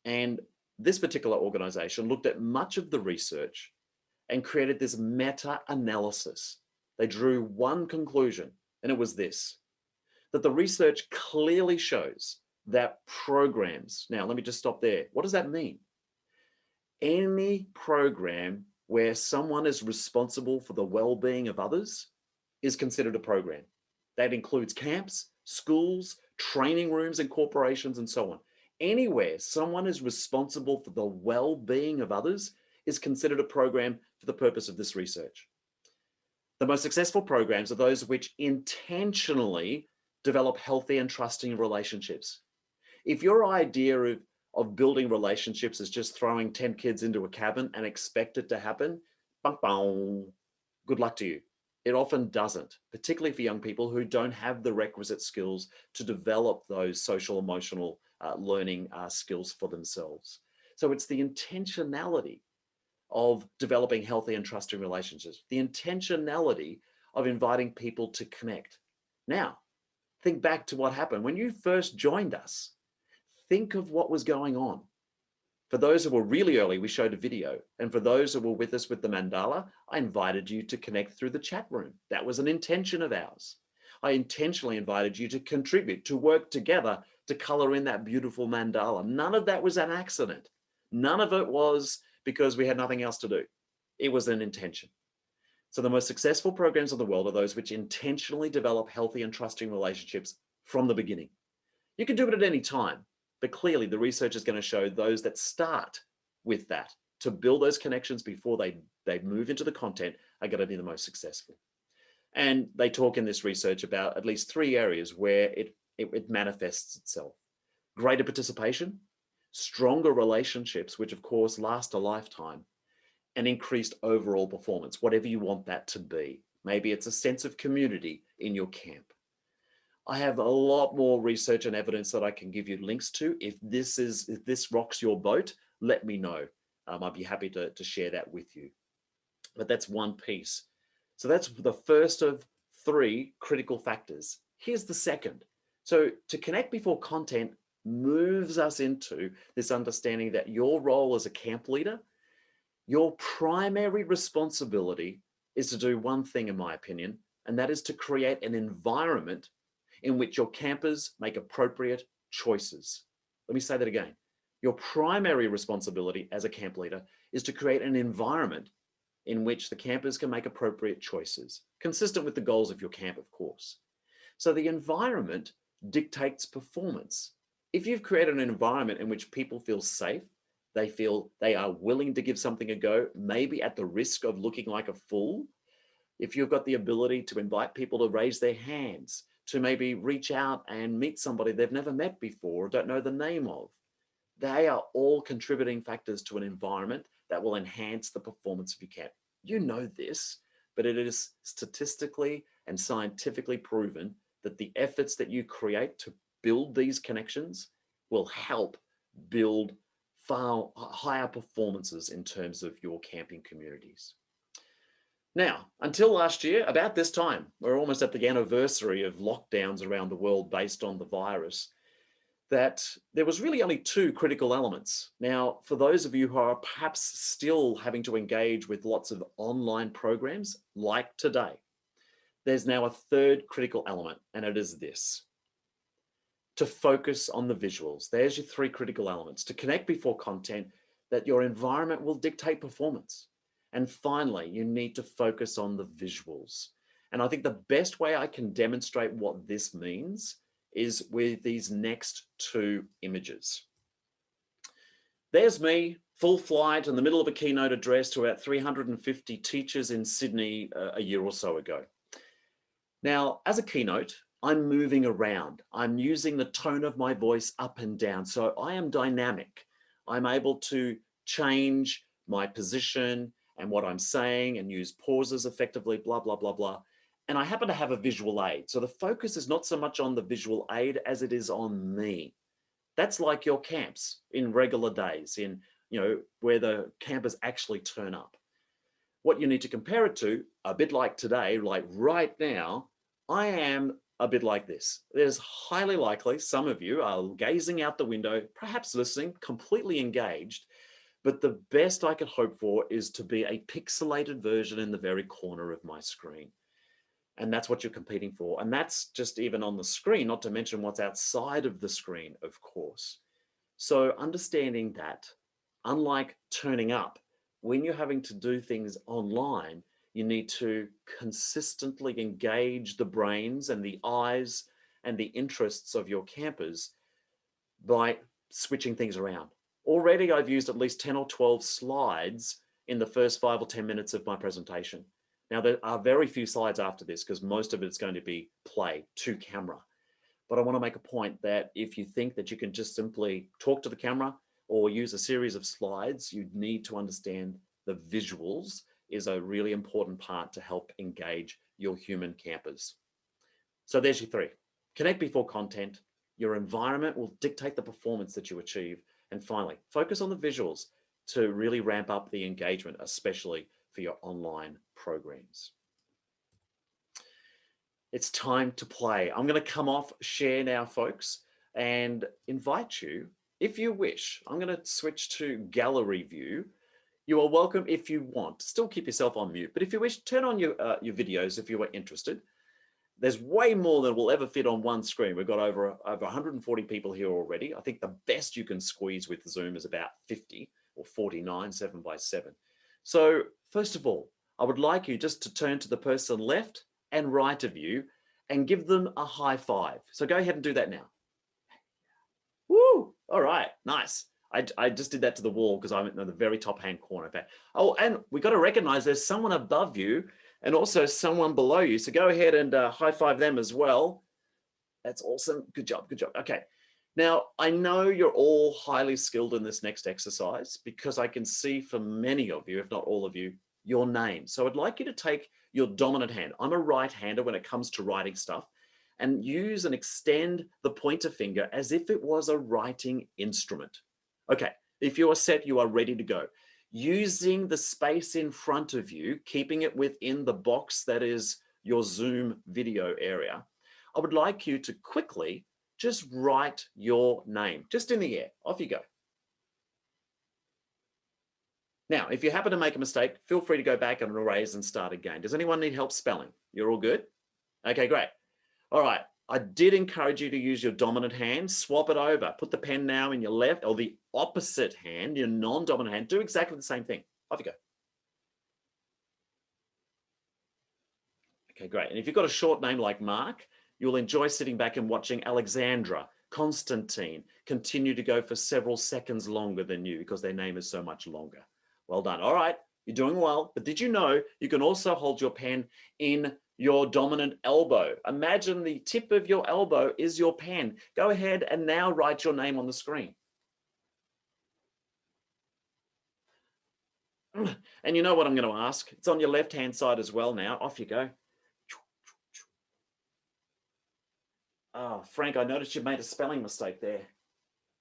[SPEAKER 9] And this particular organization looked at much of the research and created this meta-analysis. They drew one conclusion, and it was this, that the research clearly shows that programs, now let me just stop there. What does that mean? Any program where someone is responsible for the well-being of others is considered a program. That includes camps, schools, training rooms and corporations and so on. Anywhere someone is responsible for the well-being of others is considered a program for the purpose of this research. The most successful programs are those which intentionally develop healthy and trusting relationships. If your idea of building relationships is just throwing 10 kids into a cabin and expect it to happen, good luck to you. It often doesn't, particularly for young people who don't have the requisite skills to develop those social emotional learning skills for themselves. So it's the intentionality of developing healthy and trusting relationships, the intentionality of inviting people to connect. Now, think back to what happened when you first joined us. Think of what was going on. For those who were really early, we showed a video. And for those who were with us with the mandala, I invited you to connect through the chat room. That was an intention of ours. I intentionally invited you to contribute, to work together, to color in that beautiful mandala. None of that was an accident. None of it was because we had nothing else to do. It was an intention. So the most successful programs in the world are those which intentionally develop healthy and trusting relationships from the beginning. You can do it at any time. But clearly the research is going to show those that start with that to build those connections before they move into the content are going to be the most successful. And they talk in this research about at least 3 areas where it manifests itself. Greater participation, stronger relationships, which of course last a lifetime, and increased overall performance, whatever you want that to be. Maybe it's a sense of community in your camp. I have a lot more research and evidence that I can give you links to. If this rocks your boat, let me know. I'd be happy to share that with you. But that's one piece. So that's the first of 3 critical factors. Here's the second. So to connect before content moves us into this understanding that your role as a camp leader, your primary responsibility is to do one thing, in my opinion, and that is to create an environment in which your campers make appropriate choices. Let me say that again. Your primary responsibility as a camp leader is to create an environment in which the campers can make appropriate choices, consistent with the goals of your camp, of course. So the environment dictates performance. If you've created an environment in which people feel safe, they feel they are willing to give something a go, maybe at the risk of looking like a fool, if you've got the ability to invite people to raise their hands, to maybe reach out and meet somebody they've never met before or don't know the name of, they are all contributing factors to an environment that will enhance the performance of your camp. You know this, but it is statistically and scientifically proven that the efforts that you create to build these connections will help build far higher performances in terms of your camping communities. Now, until last year, about this time, we're almost at the anniversary of lockdowns around the world based on the virus, that there was really only 2 critical elements. Now, for those of you who are perhaps still having to engage with lots of online programs like today, there's now a 3rd critical element, and it is this: to focus on the visuals. There's your 3 critical elements. To connect before content, that your environment will dictate performance. And finally, you need to focus on the visuals. And I think the best way I can demonstrate what this means is with these next 2 images. There's me, full flight in the middle of a keynote address to about 350 teachers in Sydney a year or so ago. Now, as a keynote, I'm moving around. I'm using the tone of my voice up and down. So I am dynamic. I'm able to change my position and what I'm saying and use pauses effectively, blah, blah, blah, blah. And I happen to have a visual aid. So the focus is not so much on the visual aid as it is on me. That's like your camps in regular days, in, where the campers actually turn up. What you need to compare it to, a bit like today, like right now, I am a bit like this. There's highly likely some of you are gazing out the window, perhaps listening, completely engaged, but the best I could hope for is to be a pixelated version in the very corner of my screen. And that's what you're competing for. And that's just even on the screen, not to mention what's outside of the screen, of course. So understanding that, unlike turning up, when you're having to do things online, you need to consistently engage the brains and the eyes and the interests of your campers by switching things around. Already I've used at least 10 or 12 slides in the first 5 or 10 minutes of my presentation. Now, there are very few slides after this because most of it's going to be play to camera. But I want to make a point that if you think that you can just simply talk to the camera or use a series of slides, you need to understand the visuals is a really important part to help engage your human campers. So there's your 3. Connect before content. Your environment will dictate the performance that you achieve. And finally, focus on the visuals to really ramp up the engagement, especially for your online programs. It's time to play. I'm going to come off share now, folks, and invite you, if you wish. I'm going to switch to gallery view. You are welcome if you want. Still keep yourself on mute, but if you wish, turn on your videos if you are interested. There's way more than will ever fit on one screen. We've got over 140 people here already. I think the best you can squeeze with Zoom is about 50 or 49, 7x7. So first of all, I would like you just to turn to the person left and right of you and give them a high five. So go ahead and do that now. Woo! All right, nice. I just did that to the wall because I'm in the very top hand corner. Oh, and we got to recognize there's someone above you and also someone below you. So go ahead and high five them as well. That's awesome. Good job. Good job. Okay. Now, I know you're all highly skilled in this next exercise because I can see for many of you, if not all of you, your name. So I'd like you to take your dominant hand. I'm a right-hander when it comes to writing stuff, and use and extend the pointer finger as if it was a writing instrument. Okay, if you are set, you are ready to go. Using the space in front of you, keeping it within the box that is your Zoom video area, I would like you to quickly just write your name, just in the air. Off you go. Now, if you happen to make a mistake, feel free to go back and erase and start again. Does anyone need help spelling? You're all good? Okay, great. All right, I did encourage you to use your dominant hand, swap it over, put the pen now in your left or the opposite hand, your non-dominant hand, do exactly the same thing. Off you go. Okay, great. And if you've got a short name like Mark, you'll enjoy sitting back and watching Alexandra, Constantine continue to go for several seconds longer than you because their name is so much longer. Well done. All right, you're doing well. But did you know you can also hold your pen in your dominant elbow? Imagine the tip of your elbow is your pen. Go ahead and now write your name on the screen. And you know what I'm going to ask? It's on your left-hand side as well now. Off you go. Oh, Frank, I noticed you made a spelling mistake there.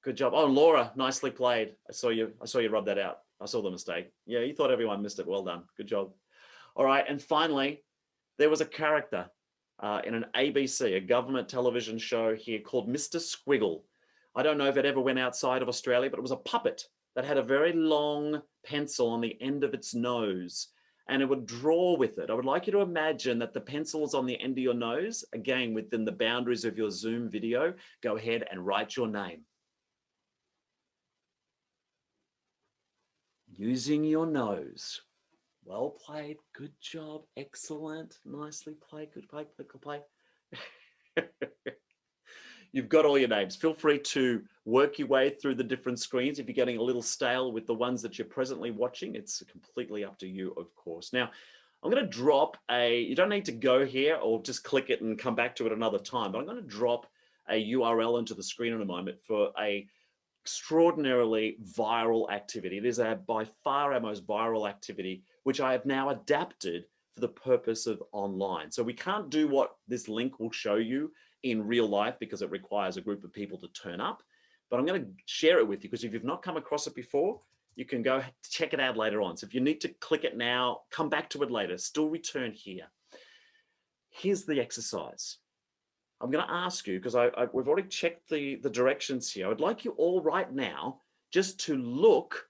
[SPEAKER 9] Good job. Oh, Laura, nicely played. I saw you rub that out. I saw the mistake. Yeah, you thought everyone missed it. Well done. Good job. All right, and finally, there was a character in an ABC, a government television show here called Mr. Squiggle. I don't know if it ever went outside of Australia, but it was a puppet that had a very long pencil on the end of its nose, and it would draw with it. I would like you to imagine that the pencil is on the end of your nose. Again, within the boundaries of your Zoom video, go ahead and write your name. Using your nose. Well played, good job, excellent, nicely played, good play, good play. You've got all your names. Feel free to work your way through the different screens. If you're getting a little stale with the ones that you're presently watching, it's completely up to you, of course. Now, I'm going to drop you don't need to go here or just click it and come back to it another time, but I'm going to drop a URL into the screen in a moment for a extraordinarily viral activity. It is by far our most viral activity, which I have now adapted for the purpose of online. So we can't do what this link will show you in real life because it requires a group of people to turn up, but I'm going to share it with you because if you've not come across it before, you can go check it out later on. So if you need to click it now, come back to it later, still return here. Here's the exercise. I'm going to ask you, because we've already checked the directions here. I'd like you all right now just to look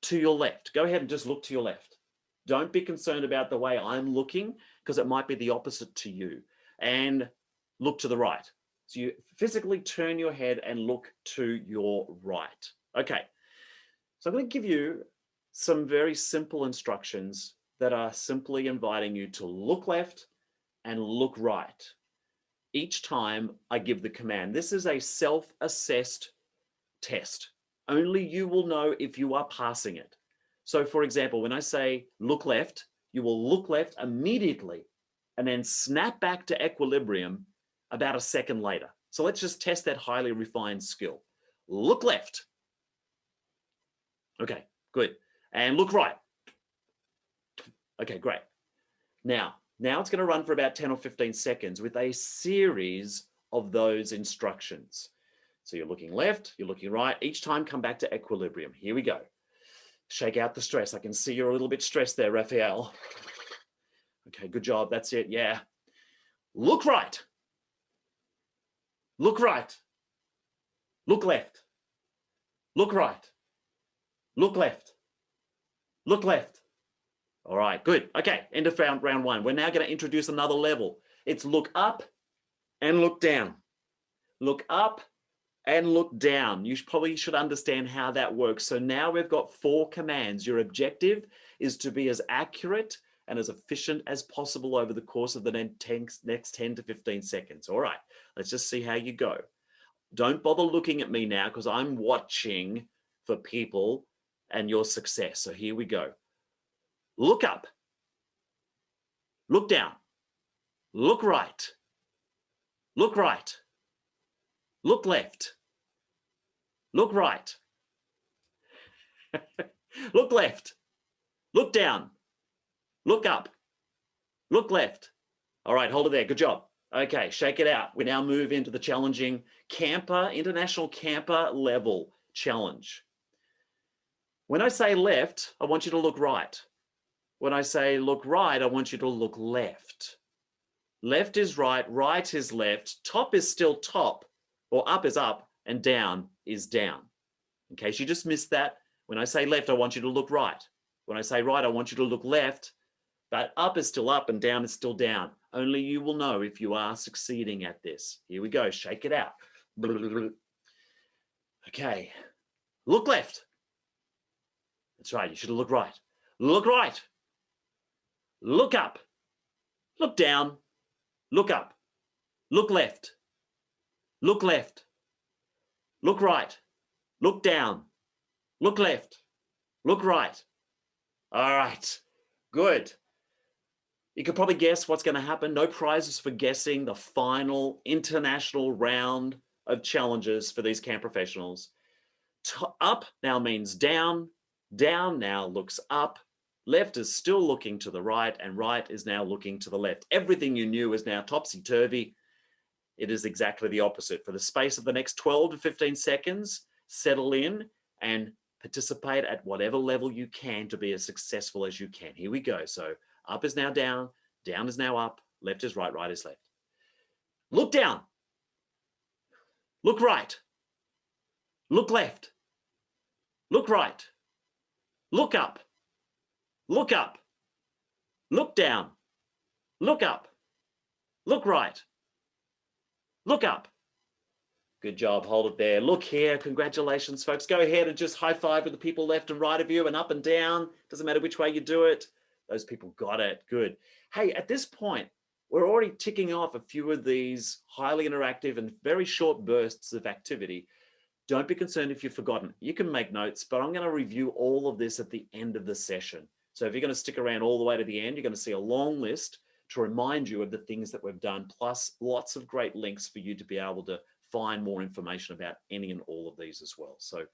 [SPEAKER 9] to your left. Go ahead and just look to your left. Don't be concerned about the way I'm looking because it might be the opposite to you. And look to the right. So you physically turn your head and look to your right. Okay. So I'm going to give you some very simple instructions that are simply inviting you to look left and look right each time I give the command. This is a self-assessed test. Only you will know if you are passing it. So for example, when I say look left, you will look left immediately and then snap back to equilibrium about a second later. So let's just test that highly refined skill. Look left. Okay, good. And look right. Okay, great. Now it's going to run for about 10 or 15 seconds with a series of those instructions. So you're looking left, you're looking right. Each time come back to equilibrium. Here we go. Shake out the stress. I can see you're a little bit stressed there, Raphael. Okay, good job. That's it. Yeah. Look right. Look right. Look left. Look right. Look left. Look left. All right, good. Okay, end of round one. We're now going to introduce another level. It's look up and look down. Look up and look down. You probably should understand how that works. So now we've got 4 commands. Your objective is to be as accurate and as efficient as possible over the course of the next 10 to 15 seconds. All right, let's just see how you go. Don't bother looking at me now because I'm watching for people and your success. So here we go. Look up, look down, look right, look right, look left, look right, look left, look down, look up, Look left. All right, hold it there. Good job. Okay, shake it out. We now move into the challenging camper, international camper level challenge. When I say left, I want you to look right. When I say look right, I want you to look left. Left is right, right is left, top is still top, or up is up, and down is down. In case you just missed that, when I say left, I want you to look right. When I say right, I want you to look left, but up is still up and down is still down. Only you will know if you are succeeding at this. Here we go, shake it out. Okay, look left. That's right, you should look right. Look right. Look up. Look down. Look up. Look left. Look left. Look right. Look down. Look left. Look right. All right, good. You could probably guess what's going to happen. No prizes for guessing the final international round of challenges for these camp professionals. Up now means down. Down now looks up. Left is still looking to the right, and right is now looking to the left. Everything you knew is now topsy-turvy. It is exactly the opposite. For the space of the next 12 to 15 seconds, settle in and participate at whatever level you can to be as successful as you can. Here we go. So up is now down, down is now up, left is right, right is left. Look down. Look right. Look left. Look right. Look up. Look up. Look down. Look up. Look right. Look up. Good job. Hold it there. Look here. Congratulations, folks. Go ahead and just high five with the people left and right of you and up and down. Doesn't matter which way you do it. Those people got it. Good. Hey, at this point, we're already ticking off a few of these highly interactive and very short bursts of activity. Don't be concerned if you've forgotten. You can make notes, but I'm going to review all of this at the end of the session. So if you're going to stick around all the way to the end, you're going to see a long list to remind you of the things that we've done, plus lots of great links for you to be able to find more information about any and all of these as well. So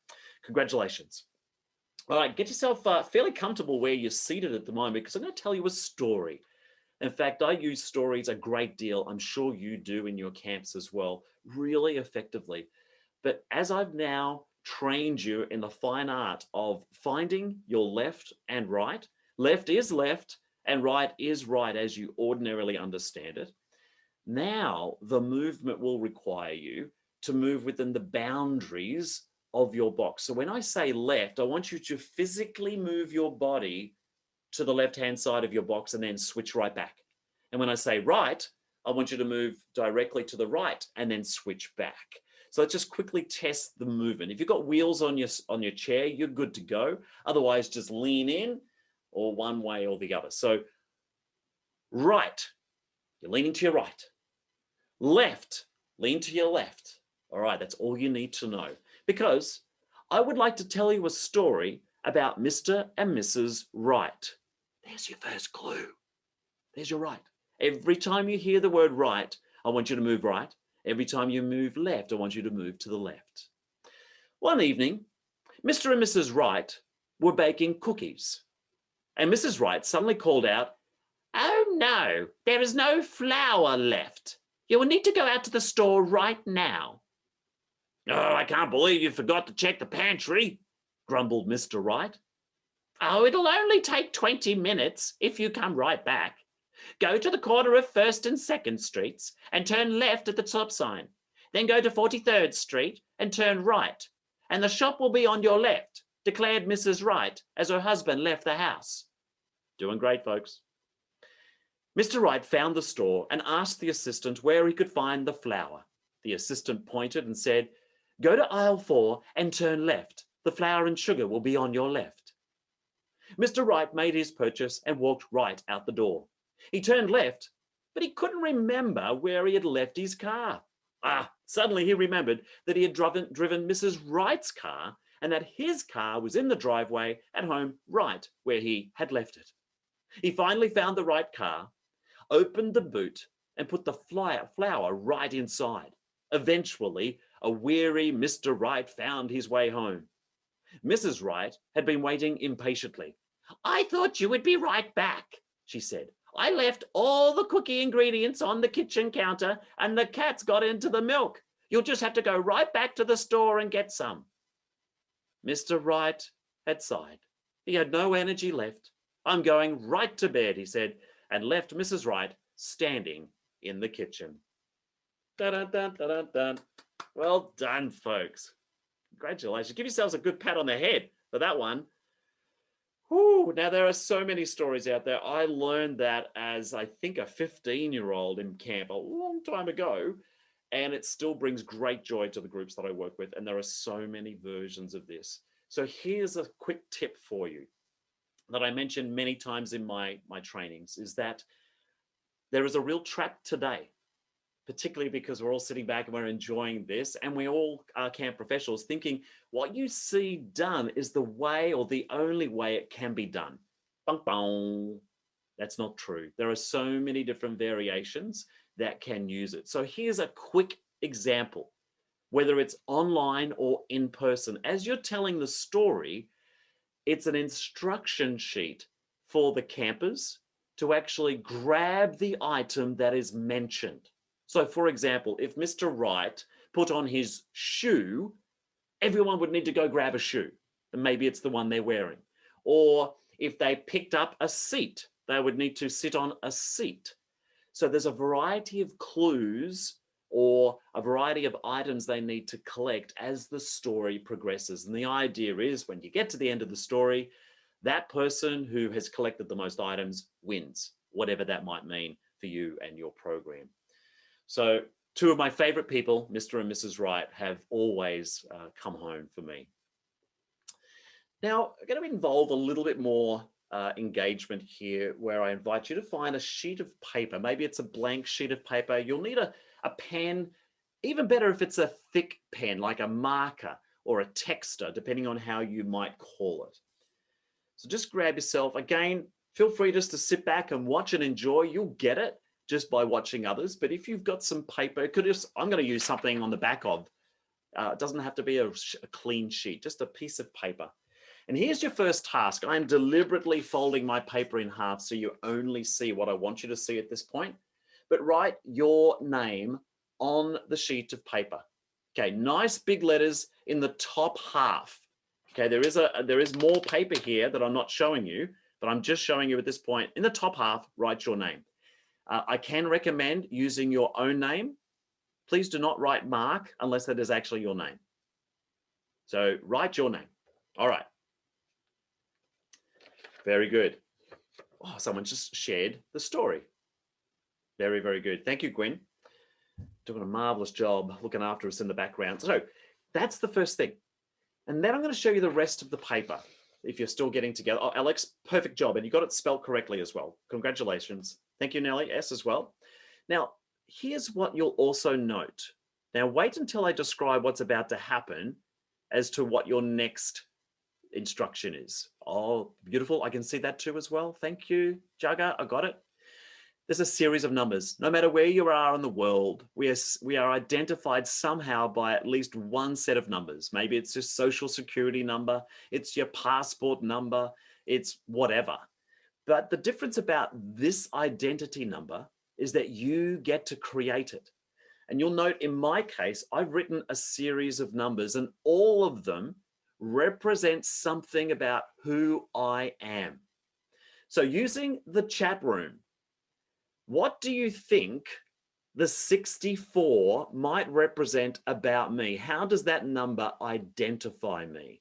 [SPEAKER 9] congratulations. All right, get yourself fairly comfortable where you're seated at the moment, because I'm going to tell you a story. In fact, I use stories a great deal. I'm sure you do in your camps as well, really effectively. But as I've now trained you in the fine art of finding your left and right, left is left and right is right as you ordinarily understand it. Now the movement will require you to move within the boundaries of your box. So when I say left, I want you to physically move your body to the left-hand side of your box and then switch right back. And when I say right, I want you to move directly to the right and then switch back. So let's just quickly test the movement. If you've got wheels on your chair, you're good to go. Otherwise, just lean in or one way or the other. So right, you're leaning to your right. Left, lean to your left. All right, that's all you need to know. Because I would like to tell you a story about Mr. and Mrs. Right. There's your first clue. There's your right. Every time you hear the word right, I want you to move right. Every time you move left, I want you to move to the left. One evening, Mr. and Mrs. Right were baking cookies. And Mrs. Right suddenly called out, "Oh no, there is no flour left. You will need to go out to the store right now." "Oh, I can't believe you forgot to check the pantry," grumbled Mr. Right. "Oh, it'll only take 20 minutes if you come right back. Go to the corner of 1st and 2nd Streets and turn left at the stop sign. Then go to 43rd Street and turn right. And the shop will be on your left," declared Mrs. Right as her husband left the house. Doing great, folks. Mr. Right found the store and asked the assistant where he could find the flour. The assistant pointed and said, "Go to aisle 4 and turn left. The flour and sugar will be on your left." Mr. Right made his purchase and walked right out the door. He turned left, but he couldn't remember where he had left his car. Suddenly he remembered that he had driven Mrs. Right's car and that his car was in the driveway at home right where he had left it. He finally found the right car, opened the boot and put the flour right inside. Eventually, a weary Mr. Right found his way home. Mrs. Right had been waiting impatiently. "I thought you would be right back," she said. I left all the cookie ingredients on the kitchen counter and the cats got into the milk. You'll just have to go right back to the store and get some. Mr. Wright had sighed. He had no energy left. I'm going right to bed, he said, and left Mrs. Wright standing in the kitchen. Dun, dun, dun, dun, dun, dun. Well done, folks. Congratulations. Give yourselves a good pat on the head for that one. Whew. Now, there are so many stories out there. I learned that as, I think, a 15-year-old in camp a long time ago, and it still brings great joy to the groups that I work with, and there are so many versions of this. So here's a quick tip for you that I mentioned many times in my trainings, is that there is a real trap today, particularly because we're all sitting back and we're enjoying this, and we all are camp professionals thinking what you see done is the way or the only way it can be done. Bong, bong. That's not true. There are so many different variations that can use it. So here's a quick example, whether it's online or in person. As you're telling the story, it's an instruction sheet for the campers to actually grab the item that is mentioned. So for example, if Mr. Wright put on his shoe, everyone would need to go grab a shoe, and maybe it's the one they're wearing. Or if they picked up a seat, they would need to sit on a seat. So there's a variety of clues or a variety of items they need to collect as the story progresses. And the idea is when you get to the end of the story, that person who has collected the most items wins, whatever that might mean for you and your program. So two of my favorite people, Mr. and Mrs. Wright, have always come home for me. Now, I'm going to involve a little bit more engagement here, where I invite you to find a sheet of paper. Maybe it's a blank sheet of paper. You'll need a pen, even better if it's a thick pen, like a marker or a texter, depending on how you might call it. So just grab yourself, again, feel free just to sit back and watch and enjoy. You'll get it just by watching others. But if you've got some paper, it could just, I'm going to use something on the back of. It doesn't have to be a clean sheet, just a piece of paper. And here's your first task. I'm deliberately folding my paper in half so you only see what I want you to see at this point. But write your name on the sheet of paper. Okay, nice big letters in the top half. Okay, there is more paper here that I'm not showing you, but I'm just showing you at this point. In the top half, write your name. I can recommend using your own name. Please do not write Mark unless that is actually your name. So write your name. All right. Very good. Oh, someone just shared the story. Very, very good. Thank you, Gwen. Doing a marvelous job looking after us in the background. So that's the first thing. And then I'm going to show you the rest of the paper if you're still getting together. Oh, Alex, perfect job. And you got it spelled correctly as well. Congratulations. Thank you, Nellie S as well. Now, here's what you'll also note. Now, wait until I describe what's about to happen as to what your next instruction is. Oh, beautiful. I can see that too as well. Thank you, Jagga. I got it. There's a series of numbers. No matter where you are in the world, we are identified somehow by at least one set of numbers. Maybe it's your social security number, it's your passport number, it's whatever. But the difference about this identity number is that you get to create it. And you'll note in my case, I've written a series of numbers and all of them represent something about who I am. So using the chat room, what do you think the 64 might represent about me? How does that number identify me?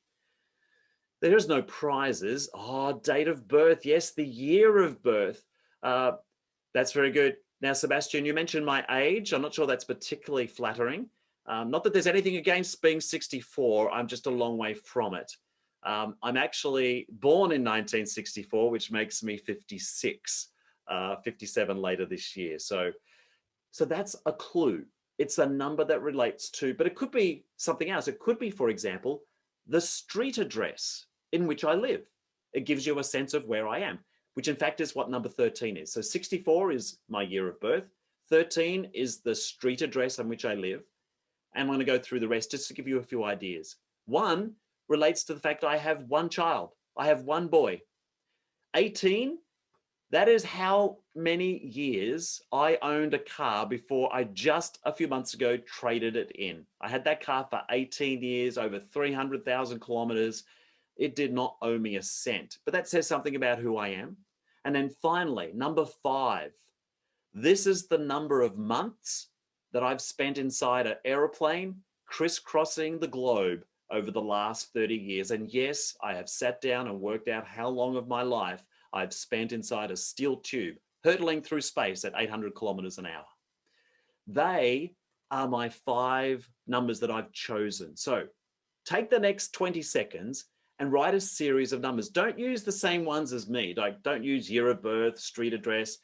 [SPEAKER 9] There's no prizes. Oh, date of birth. Yes, the year of birth. That's very good. Now, Sebastian, you mentioned my age. I'm not sure that's particularly flattering. Not that there's anything against being 64. I'm just a long way from it. I'm actually born in 1964, which makes me 56, 57 later this year. So that's a clue. It's a number that relates to, but it could be something else. It could be, for example, the street address in which I live. It gives you a sense of where I am, which in fact is what number 13 is. So 64 is my year of birth. 13 is the street address on which I live. And I'm going to go through the rest just to give you a few ideas. 1 relates to the fact I have one child. I have one boy. 18 That is how many years I owned a car before I just a few months ago traded it in. I had that car for 18 years, over 300,000 kilometers. It did not owe me a cent, but that says something about who I am. And then finally, number 5, this is the number of months that I've spent inside an aeroplane crisscrossing the globe over the last 30 years. And yes, I have sat down and worked out how long of my life I've spent inside a steel tube, hurtling through space at 800 kilometers an hour. They are my 5 numbers that I've chosen. So take the next 20 seconds and write a series of numbers. Don't use the same ones as me. Like, don't use year of birth, street address.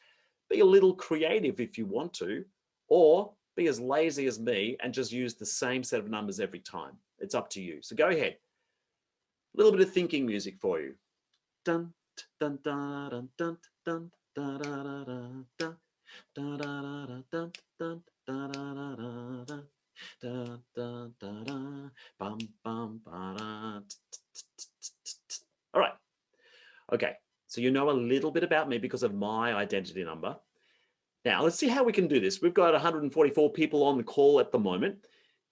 [SPEAKER 9] Be a little creative if you want to, or be as lazy as me and just use the same set of numbers every time. It's up to you. So go ahead. A little bit of thinking music for you. Dun, dun, dun, dun, dun, dun, dun, dun, dun, dun, dun, dun, dun, dun, dun, dun, dun, bum, bum, ba-da. All right. Okay. So you know a little bit about me because of my identity number. Now let's see how we can do this. We've got 144 people on the call at the moment.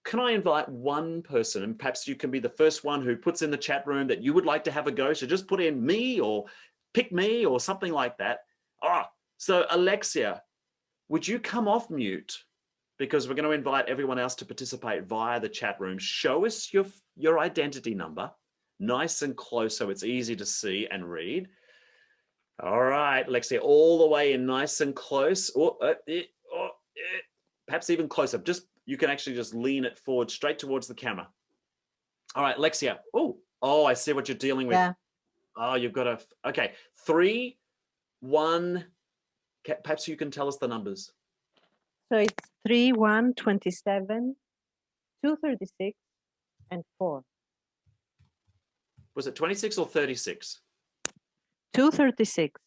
[SPEAKER 9] Can I invite one person, and perhaps you can be the first one who puts in the chat room that you would like to have a go. So just put in me or pick me or something like that. So Alexia, would you come off mute? Because we're going to invite everyone else to participate via the chat room. Show us your identity number, nice and close so it's easy to see and read. All right, Alexia, all the way in nice and close. Perhaps even closer. You can actually just lean it forward straight towards the camera. All right, Alexia. Oh, I see what you're dealing with.
[SPEAKER 12] Yeah.
[SPEAKER 9] Oh, you've got okay. 3, 1. Perhaps you can tell us the numbers.
[SPEAKER 12] So it's 3, 1, 27, 236, and 4.
[SPEAKER 9] Was it 26 or 36?
[SPEAKER 12] 236.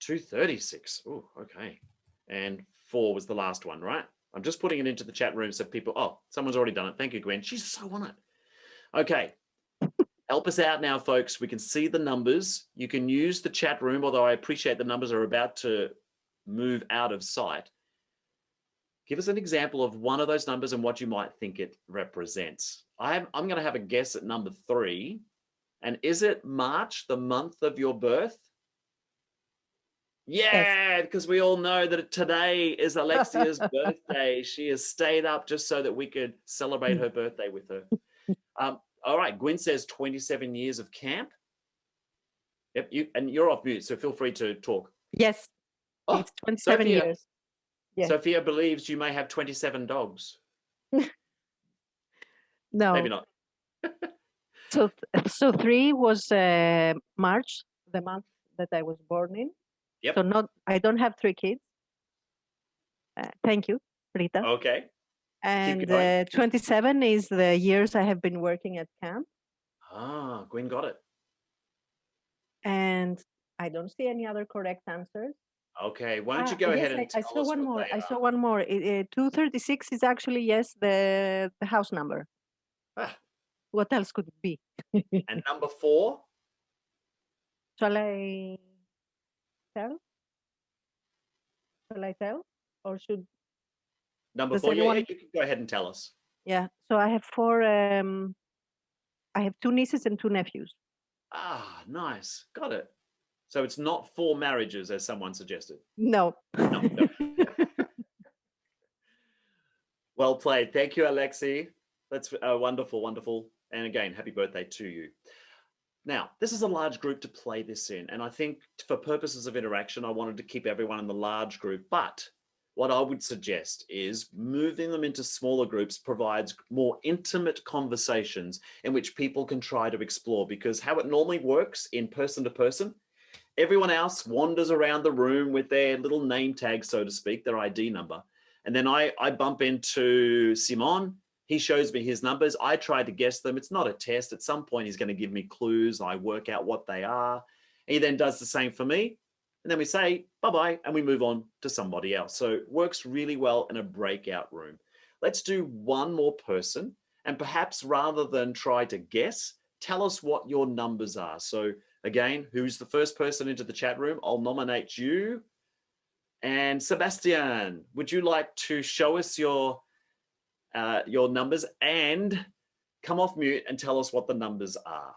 [SPEAKER 9] 236. Oh, okay. And 4 was the last one, right? I'm just putting it into the chat room so people, someone's already done it. Thank you, Gwen. She's so on it. Okay. Help us out now, folks. We can see the numbers. You can use the chat room, although I appreciate the numbers are about to move out of sight. Give us an example of one of those numbers and what you might think it represents. I'm going to have a guess at number 3. And is it March, the month of your birth? Yeah, because we all know that today is Alexia's birthday. She has stayed up just so that we could celebrate her birthday with her. All right, Gwen says 27 years of camp. Yep, you're off mute, so feel free to talk.
[SPEAKER 12] Yes, it's 27 years.
[SPEAKER 9] Yeah. Sophia believes you may have 27 dogs.
[SPEAKER 12] No.
[SPEAKER 9] Maybe not.
[SPEAKER 12] So 3 was March, the month that I was born in.
[SPEAKER 9] Yep.
[SPEAKER 12] So I don't have 3 kids. Thank you, Rita.
[SPEAKER 9] Okay.
[SPEAKER 12] And 27 is the years I have been working at camp.
[SPEAKER 9] Gwen got it.
[SPEAKER 12] And I don't see any other correct answers.
[SPEAKER 9] Okay, why don't you go ahead and
[SPEAKER 12] I saw one more. I saw one more. 236 is actually, the house number. What else could it be?
[SPEAKER 9] And number 4?
[SPEAKER 12] Shall I tell? Shall I tell? Or should...
[SPEAKER 9] Number 4, yeah, you can go ahead and tell us.
[SPEAKER 12] Yeah, so I have 4, I have 2 nieces and 2 nephews.
[SPEAKER 9] Nice. Got it. So it's not 4 marriages, as someone suggested.
[SPEAKER 12] No.
[SPEAKER 9] No. Well played. Thank you, Alexi. That's wonderful, wonderful. And again, happy birthday to you. Now, this is a large group to play this in. And I think for purposes of interaction, I wanted to keep everyone in the large group. But what I would suggest is moving them into smaller groups provides more intimate conversations in which people can try to explore, because how it normally works in person to person, everyone else wanders around the room with their little name tag, so to speak, their ID number. And then I bump into Simon. He shows me his numbers. I try to guess them. It's not a test. At some point, he's going to give me clues. I work out what they are. He then does the same for me. And then we say bye-bye and we move on to somebody else. So it works really well in a breakout room. Let's do one more person. And perhaps rather than try to guess, tell us what your numbers are. So again, who's the first person into the chat room? I'll nominate you. And Sebastian, would you like to show us your numbers and come off mute and tell us what the numbers are?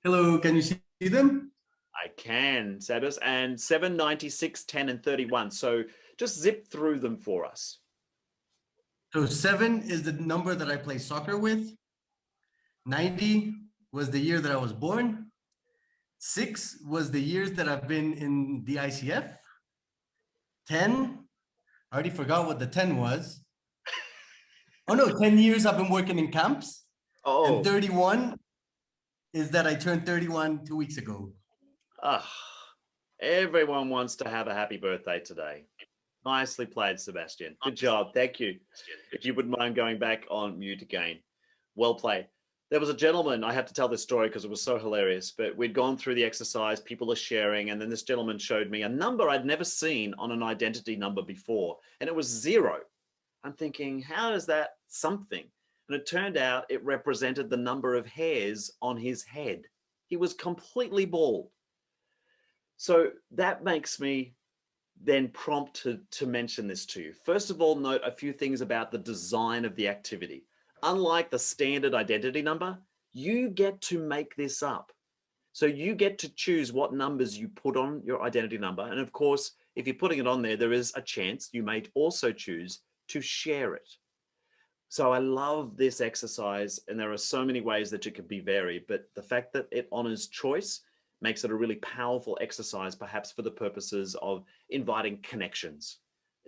[SPEAKER 13] Hello, can you see them?
[SPEAKER 9] I can, Sebas, and 7, 96, 10, and 31. So just zip through them for us.
[SPEAKER 13] So 7 is the number that I play soccer with. 90 was the year that I was born. 6 was the years that I've been in the ICF. 10, I already forgot what the 10 was. Oh no, 10 years I've been working in camps.
[SPEAKER 9] Oh.
[SPEAKER 13] And 31 is that I turned 31 2 weeks ago.
[SPEAKER 9] Everyone wants to have a happy birthday today. Nicely played, Sebastian. Good job. Thank you. If you wouldn't mind going back on mute again. Well played. There was a gentleman, I have to tell this story because it was so hilarious, but we'd gone through the exercise, people are sharing, and then this gentleman showed me a number I'd never seen on an identity number before, and it was 0. I'm thinking, how is that something? And it turned out it represented the number of hairs on his head. He was completely bald. So that makes me then prompted to mention this to you. First of all, note a few things about the design of the activity. Unlike the standard identity number, you get to make this up. So you get to choose what numbers you put on your identity number. And of course, if you're putting it on there, there is a chance you may also choose to share it. So I love this exercise, and there are so many ways that it could be varied, but the fact that it honors choice makes it a really powerful exercise, perhaps for the purposes of inviting connections,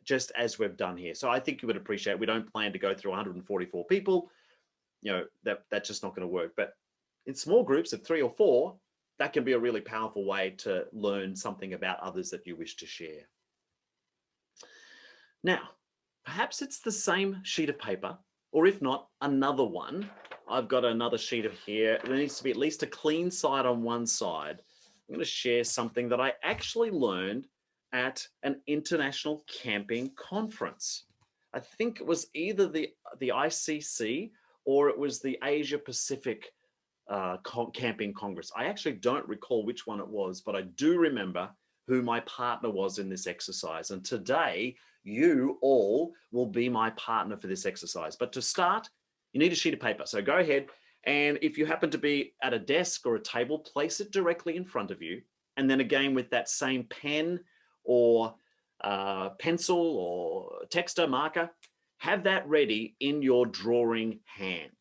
[SPEAKER 9] just as we've done here. So I think you would appreciate, we don't plan to go through 144 people, you know, that's just not going to work. But in small groups of 3 or 4, that can be a really powerful way to learn something about others that you wish to share. Now, perhaps it's the same sheet of paper, or if not, another one. I've got another sheet of here. There needs to be at least a clean side on one side. I'm going to share something that I actually learned at an international camping conference. I think it was either the ICC or it was the Asia Pacific Camping Congress. I actually don't recall which one it was, but I do remember who my partner was in this exercise. And today, you all will be my partner for this exercise. But to start, you need a sheet of paper. So go ahead, and if you happen to be at a desk or a table, place it directly in front of you. And then again, with that same pen or pencil or texter marker, have that ready in your drawing hand.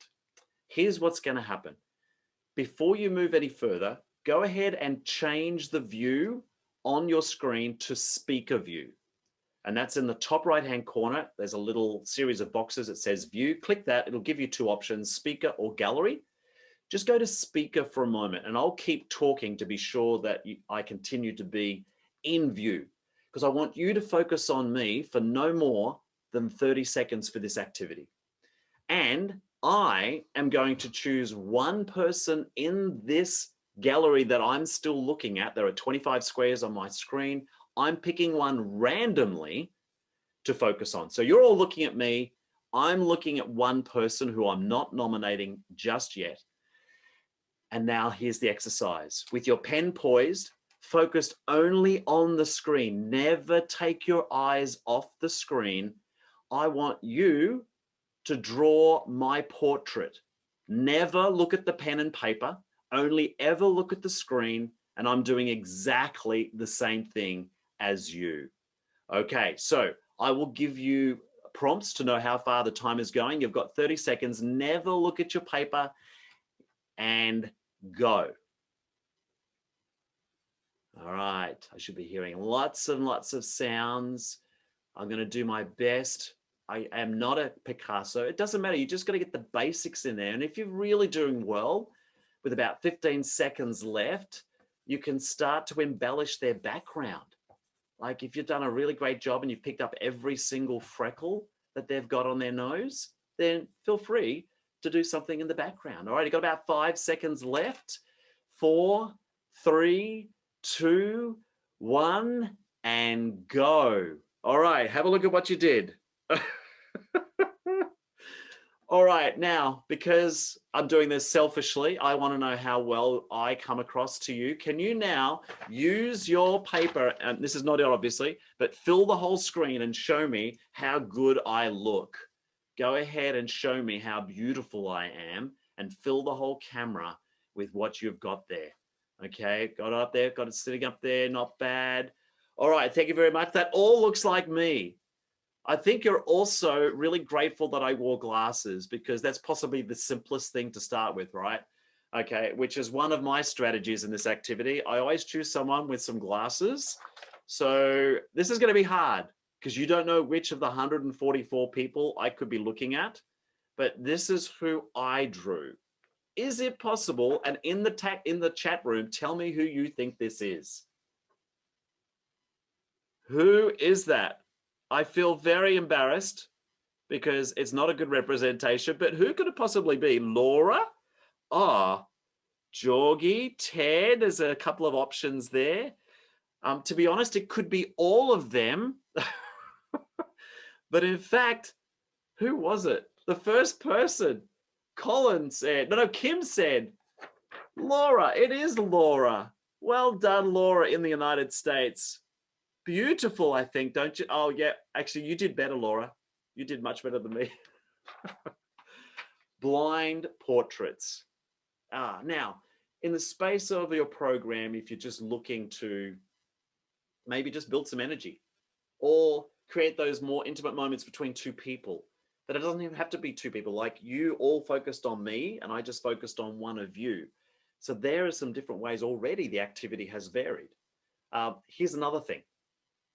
[SPEAKER 9] Here's what's going to happen. Before you move any further, go ahead and change the view on your screen to speaker view. And that's in the top right-hand corner. There's a little series of boxes that says view. Click that. It'll give you 2 options, speaker or gallery. Just go to speaker for a moment, and I'll keep talking to be sure that I continue to be in view, because I want you to focus on me for no more than 30 seconds for this activity. And I am going to choose one person in this gallery that I'm still looking at. There are 25 squares on my screen. I'm picking one randomly to focus on. So you're all looking at me. I'm looking at one person who I'm not nominating just yet. And now here's the exercise. With your pen poised, focused only on the screen. Never take your eyes off the screen. I want you to draw my portrait. Never look at the pen and paper. Only ever look at the screen. And I'm doing exactly the same thing as you. Okay, so I will give you prompts to know how far the time is going. You've got 30 seconds. Never look at your paper, and go. All right, I should be hearing lots and lots of sounds. I'm going to do my best. I am not a Picasso. It doesn't matter. You just got to get the basics in there. And if you're really doing well, with about 15 seconds left, you can start to embellish their background. Like if you've done a really great job and you've picked up every single freckle that they've got on their nose, then feel free to do something in the background. All right, you've got about 5 seconds left. 4, 3, 2, 1, and go. All right, have a look at what you did. All right, now, because I'm doing this selfishly, I want to know how well I come across to you. Can you now use your paper, and this is not it obviously, but fill the whole screen and show me how good I look. Go ahead and show me how beautiful I am and fill the whole camera with what you've got there. Okay, got it up there, got it sitting up there, not bad. All right, thank you very much. That all looks like me. I think you're also really grateful that I wore glasses, because that's possibly the simplest thing to start with, right? Okay, which is one of my strategies in this activity. I always choose someone with some glasses. So this is going to be hard because you don't know which of the 144 people I could be looking at, but this is who I drew. Is it possible? And in the chat room, tell me who you think this is. Who is that? I feel very embarrassed because it's not a good representation, but who could it possibly be? Laura? Ah, Georgie, Ted, there's a couple of options there. To be honest, it could be all of them. But in fact, who was it? The first person, Colin said, no, Kim said, Laura, it is Laura. Well done, Laura, in the United States. Beautiful, I think, don't you? Oh, yeah, actually, you did better, Laura. You did much better than me. Blind portraits. Now, in the space of your program, if you're just looking to maybe just build some energy or create those more intimate moments between two people, that it doesn't even have to be two people, like you all focused on me and I just focused on one of you. So there are some different ways already the activity has varied. Here's another thing.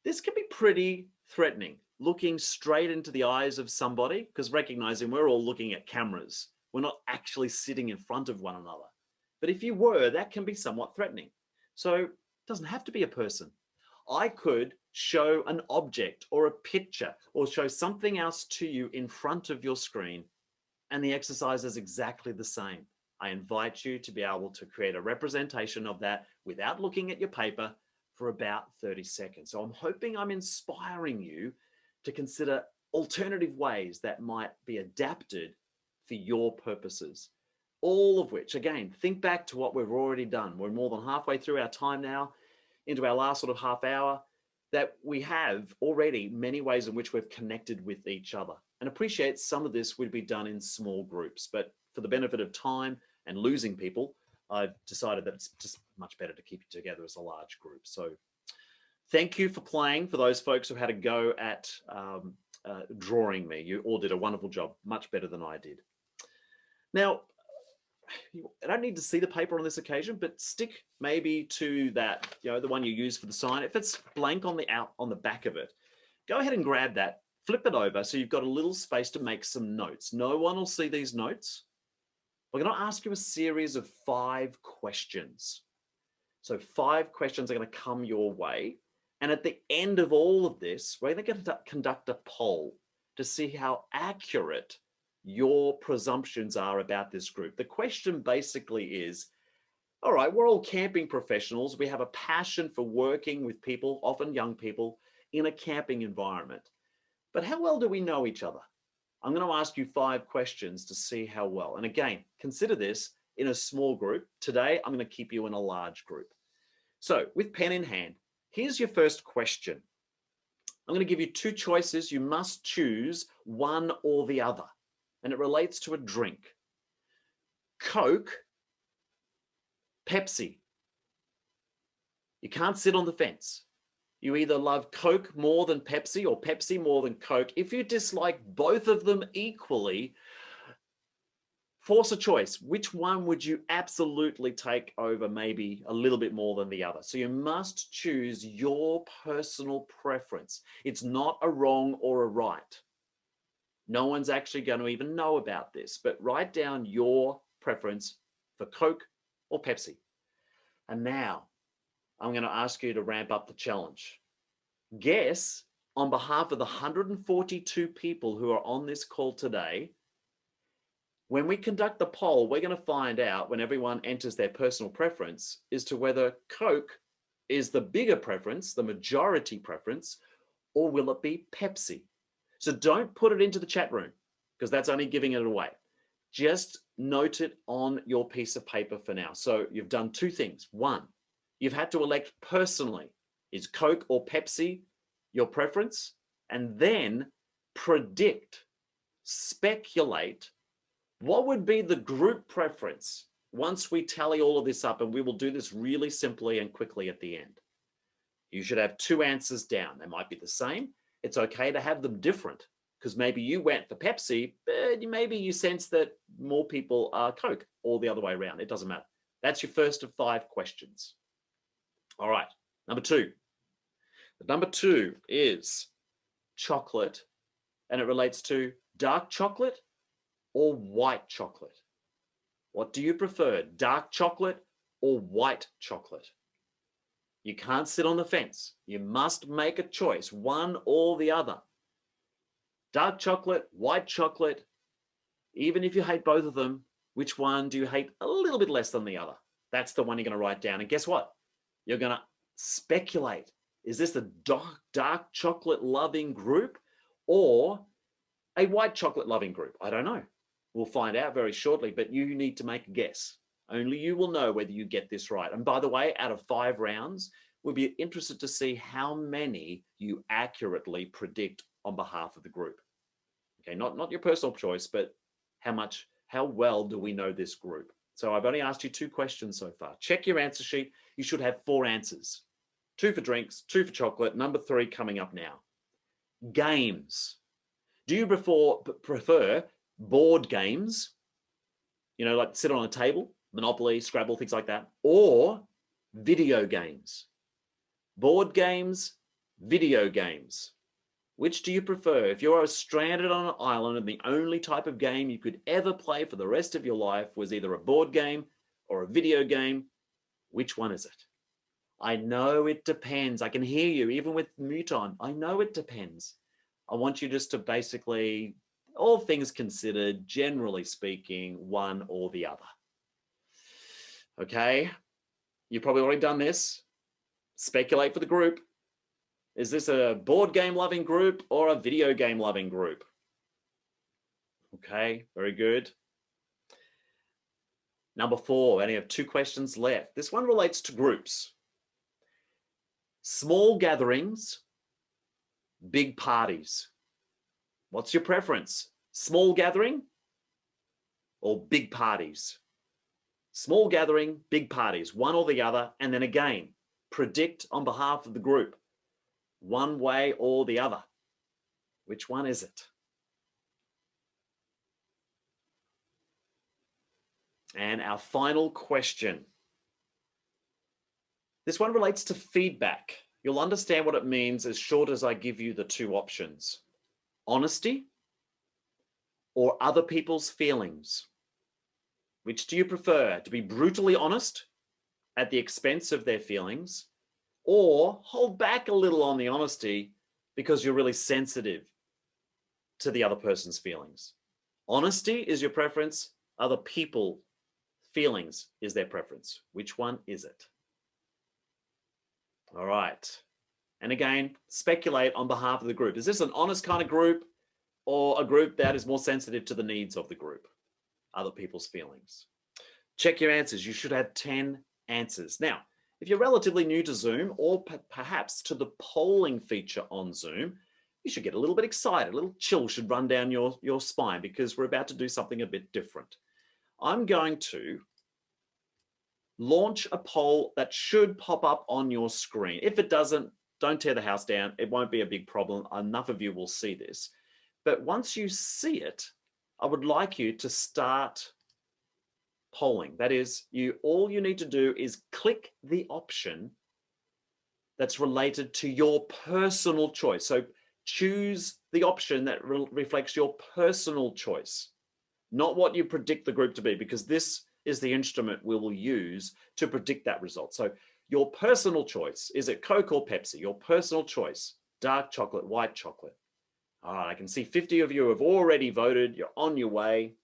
[SPEAKER 9] This can be pretty threatening, looking straight into the eyes of somebody, because recognizing we're all looking at cameras. We're not actually sitting in front of one another. But if you were, that can be somewhat threatening. So it doesn't have to be a person. I could show an object or a picture or show something else to you in front of your screen, and the exercise is exactly the same. I invite you to be able to create a representation of that without looking at your paper for about 30 seconds. So I'm hoping I'm inspiring you to consider alternative ways that might be adapted for your purposes. All of which, again, think back to what we've already done. We're more than halfway through our time now, into our last sort of half hour, that we have already many ways in which we've connected with each other. And appreciate some of this would be done in small groups, but for the benefit of time and losing people, I've decided that it's just much better to keep it together as a large group. So thank you for playing. For those folks who had a go at drawing me, you all did a wonderful job, much better than I did. Now, I don't need to see the paper on this occasion, but stick maybe to that, the one you use for the sign. If it's blank on the back of it, go ahead and grab that, flip it over so you've got a little space to make some notes. No one will see these notes. We're going to ask you a series of 5 questions. So 5 questions are going to come your way. And at the end of all of this, we're going to conduct a poll to see how accurate your presumptions are about this group. The question basically is, all right, we're all camping professionals. We have a passion for working with people, often young people, in a camping environment. But how well do we know each other? I'm going to ask you 5 questions to see how well. And again, consider this in a small group. Today, I'm going to keep you in a large group. So with pen in hand, here's your first question. I'm going to give you 2 choices. You must choose one or the other. And it relates to a drink. Coke, Pepsi. You can't sit on the fence. You either love Coke more than Pepsi or Pepsi more than Coke. If you dislike both of them equally, force a choice. Which one would you absolutely take over maybe a little bit more than the other? So you must choose your personal preference. It's not a wrong or a right. No one's actually going to even know about this, but write down your preference for Coke or Pepsi. And now I'm going to ask you to ramp up the challenge. Guess, on behalf of the 142 people who are on this call today, when we conduct the poll, we're going to find out, when everyone enters their personal preference, as to whether Coke is the bigger preference, the majority preference, or will it be Pepsi? So don't put it into the chat room, because that's only giving it away. Just note it on your piece of paper for now. So you've done two things. One, you've had to elect personally, is Coke or Pepsi your preference? And then predict, speculate, what would be the group preference once we tally all of this up, and we will do this really simply and quickly at the end. You should have two answers down. They might be the same. It's okay to have them different, because maybe you went for Pepsi, but maybe you sense that more people are Coke, or the other way around. It doesn't matter. That's your first of 5 questions. All right, number 2. Number 2 is chocolate, and it relates to dark chocolate or white chocolate. What do you prefer, dark chocolate or white chocolate? You can't sit on the fence. You must make a choice, one or the other. Dark chocolate, white chocolate, even if you hate both of them, which one do you hate a little bit less than the other? That's the one you're going to write down. And guess what? You're going to speculate. Is this a dark chocolate loving group or a white chocolate loving group? I don't know. We'll find out very shortly, but you need to make a guess. Only you will know whether you get this right. And by the way, out of 5 rounds, we'll be interested to see how many you accurately predict on behalf of the group. Okay, not your personal choice, but how well do we know this group? So I've only asked you 2 questions so far. Check your answer sheet. You should have 4 answers. 2 for drinks, 2 for chocolate, number 3 coming up now. Games. Do you prefer board games, like sit on a table, Monopoly, Scrabble, things like that, or video games? Board games, video games. Which do you prefer? If you're stranded on an island and the only type of game you could ever play for the rest of your life was either a board game or a video game, which one is it? I know it depends. I can hear you, even with mute on. I know it depends. I want you just to basically, all things considered, generally speaking, one or the other. Okay? You've probably already done this. Speculate for the group. Is this a board game loving group or a video game loving group? Okay, very good. Number 4, I only have 2 questions left. This one relates to groups. Small gatherings, big parties. What's your preference? Small gathering or big parties? Small gathering, big parties, one or the other. And then again, predict on behalf of the group, one way or the other. Which one is it? And our final question. This one relates to feedback. You'll understand what it means as short as I give you the 2 options. Honesty or other people's feelings? Which do you prefer? To be brutally honest at the expense of their feelings, or hold back a little on the honesty because you're really sensitive to the other person's feelings? Honesty is your preference. Other people's feelings is their preference. Which one is it? All right. And again, speculate on behalf of the group. Is this an honest kind of group or a group that is more sensitive to the needs of the group, other people's feelings? Check your answers. You should have 10 answers. Now, if you're relatively new to Zoom or perhaps to the polling feature on Zoom, you should get a little bit excited. A little chill should run down your spine because we're about to do something a bit different. I'm going to launch a poll that should pop up on your screen. If it doesn't, don't tear the house down. It won't be a big problem. Enough of you will see this. But once you see it, I would like you to start polling. That is, all you need to do is click the option that's related to your personal choice. So choose the option that reflects your personal choice, not what you predict the group to be, because this is the instrument we will use to predict that result. So your personal choice, is it Coke or Pepsi? Your personal choice, dark chocolate, white chocolate. All right, I can see 50 of you have already voted. You're on your way.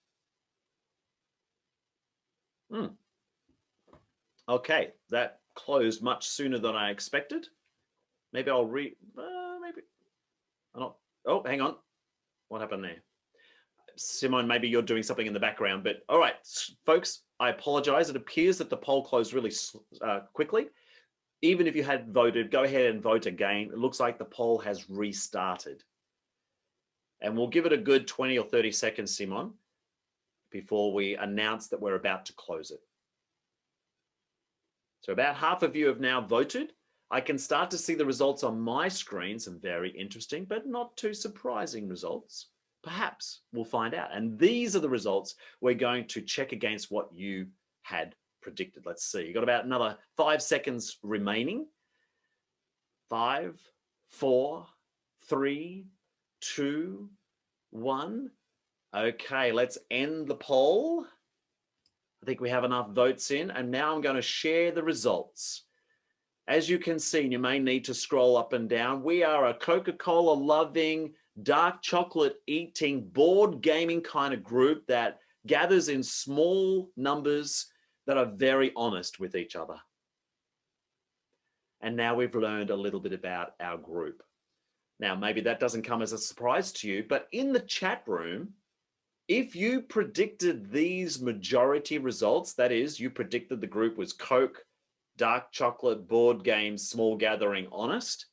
[SPEAKER 9] Okay, that closed much sooner than I expected. Maybe I'll maybe I'm not. Oh, hang on. What happened there? Simone, maybe you're doing something in the background, but all right, folks, I apologize. It appears that the poll closed really quickly. Even if you had voted, go ahead and vote again. It looks like the poll has restarted. And we'll give it a good 20 or 30 seconds, Simon, before we announce that we're about to close it. So about half of you have now voted. I can start to see the results on my screen, some very interesting, but not too surprising results. Perhaps we'll find out. And these are the results we're going to check against what you had predicted. Let's see. You've got about another 5 seconds remaining. 5, 4, 3, 2, 1. Okay, let's end the poll. I think we have enough votes in, and now I'm going to share the results. As you can see, and you may need to scroll up and down, we are a Coca-Cola loving, dark chocolate eating, board gaming kind of group that gathers in small numbers that are very honest with each other. And now we've learned a little bit about our group. Now, maybe that doesn't come as a surprise to you, but in the chat room, if you predicted these majority results, that is, you predicted the group was Coke, dark chocolate, board games, small gathering, honest,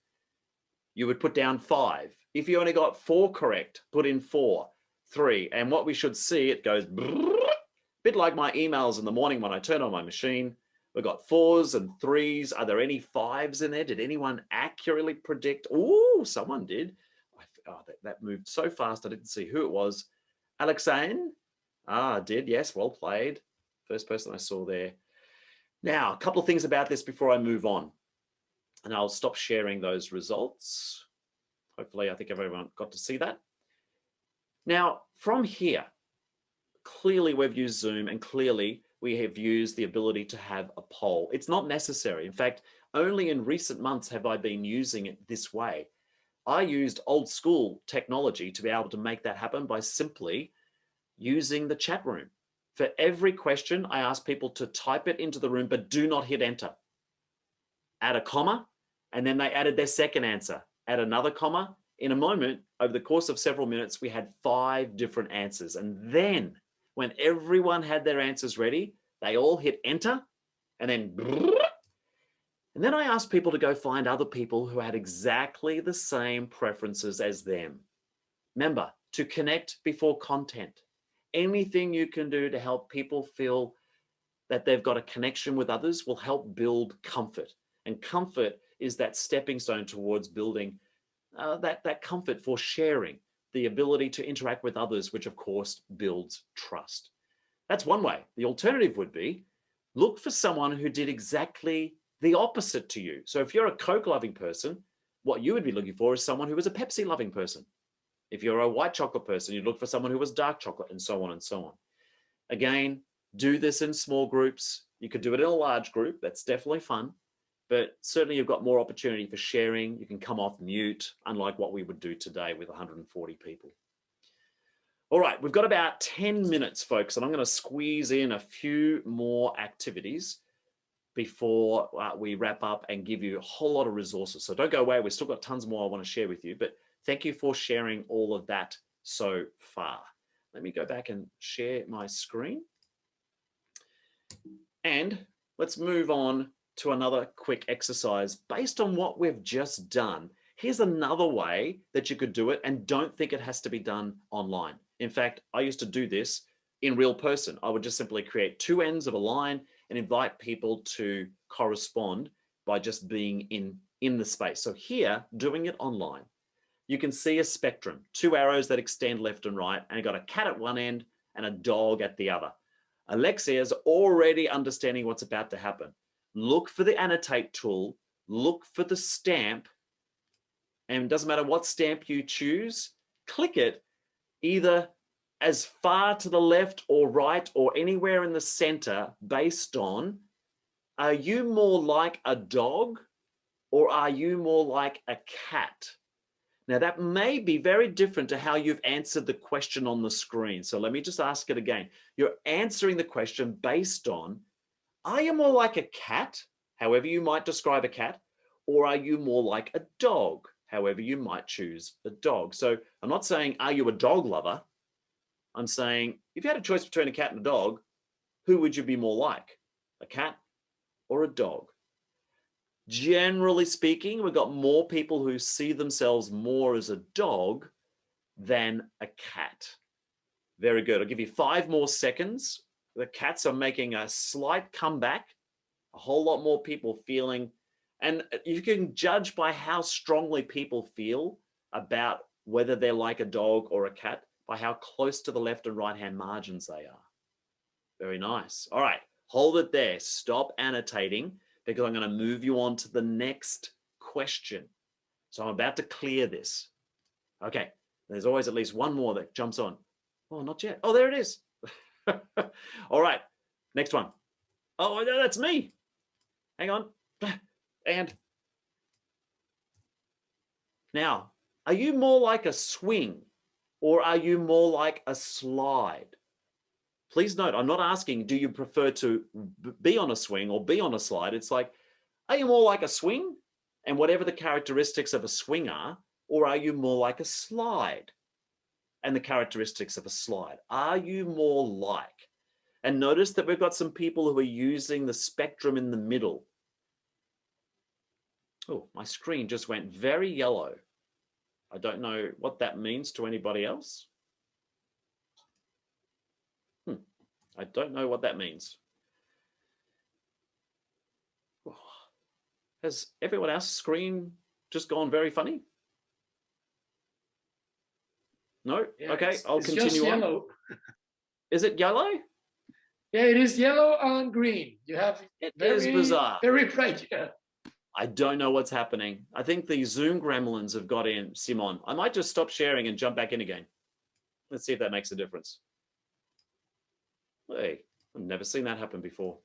[SPEAKER 9] you would put down 5. If you only got 4 correct, put in 4, 3. And what we should see, it goes brrr, a bit like my emails in the morning when I turn on my machine. We've got 4s and 3s. Are there any 5s in there? Did anyone accurately predict? Oh, someone did. Oh, that moved so fast, I didn't see who it was. Alexane? Did, yes, well played. First person I saw there. Now, a couple of things about this before I move on. And I'll stop sharing those results. Hopefully, I think everyone got to see that. Now, from here, clearly we've used Zoom and clearly we have used the ability to have a poll. It's not necessary. In fact, only in recent months have I been using it this way. I used old school technology to be able to make that happen by simply using the chat room. For every question, I ask people to type it into the room, but do not hit enter. Add a comma, and then they added their second answer. Add another comma. In a moment, over the course of several minutes, we had 5 different answers. And then when everyone had their answers ready, they all hit enter, and then and then I asked people to go find other people who had exactly the same preferences as them. Remember, to connect before content. Anything you can do to help people feel that they've got a connection with others will help build comfort. And comfort is that stepping stone towards building that comfort for sharing, the ability to interact with others, which of course builds trust. That's one way. The alternative would be look for someone who did exactly the opposite to you. So if you're a Coke loving person, what you would be looking for is someone who was a Pepsi loving person. If you're a white chocolate person, you'd look for someone who was dark chocolate, and so on and so on. Again, do this in small groups. You could do it in a large group. That's definitely fun. But certainly you've got more opportunity for sharing. You can come off mute, unlike what we would do today with 140 people. All right, we've got about 10 minutes, folks, and I'm going to squeeze in a few more activities before we wrap up and give you a whole lot of resources. So don't go away. We've still got tons more I want to share with you, but thank you for sharing all of that so far. Let me go back and share my screen. And let's move on to another quick exercise. Based on what we've just done, here's another way that you could do it, and don't think it has to be done online. In fact, I used to do this in real person. I would just simply create 2 ends of a line and invite people to correspond by just being in the space. So here, doing it online, you can see a spectrum, 2 arrows that extend left and right, and you've got a cat at one end and a dog at the other. Alexia is already understanding what's about to happen. Look for the annotate tool, look for the stamp, and it doesn't matter what stamp you choose, click it either as far to the left or right or anywhere in the center based on, are you more like a dog or are you more like a cat? Now that may be very different to how you've answered the question on the screen. So let me just ask it again. You're answering the question based on, are you more like a cat, however you might describe a cat, or are you more like a dog, however you might choose a dog? So I'm not saying, are you a dog lover? I'm saying, if you had a choice between a cat and a dog, who would you be more like? A cat or a dog? Generally speaking, we've got more people who see themselves more as a dog than a cat. Very good. I'll give you 5 more seconds. The cats are making a slight comeback. A whole lot more people feeling, and you can judge by how strongly people feel about whether they're like a dog or a cat by how close to the left and right hand margins they are. Very nice. All right, hold it there. Stop annotating because I'm going to move you on to the next question. So I'm about to clear this. Okay, there's always at least one more that jumps on. Oh, not yet. Oh, there it is. All right, next one. Oh, no, that's me. Hang on. And now, are you more like a swing or are you more like a slide? Please note, I'm not asking, do you prefer to be on a swing or be on a slide? It's like, are you more like a swing and whatever the characteristics of a swing are, or are you more like a slide and the characteristics of a slide? Are you more like? And notice that we've got some people who are using the spectrum in the middle. Oh, my screen just went very yellow. I don't know what that means to anybody else. I don't know what that means. Has everyone else's screen just gone very funny? No?
[SPEAKER 11] Yeah,
[SPEAKER 9] okay, I'll
[SPEAKER 11] it's
[SPEAKER 9] continue
[SPEAKER 11] just
[SPEAKER 9] on.
[SPEAKER 11] Yellow.
[SPEAKER 9] Is it yellow?
[SPEAKER 11] Yeah, it is yellow and green. You have
[SPEAKER 9] it is bizarre.
[SPEAKER 11] Very bright, yeah.
[SPEAKER 9] I don't know what's happening. I think the Zoom gremlins have got in, Simon. I might just stop sharing and jump back in again. Let's see if that makes a difference. Hey, I've never seen that happen before.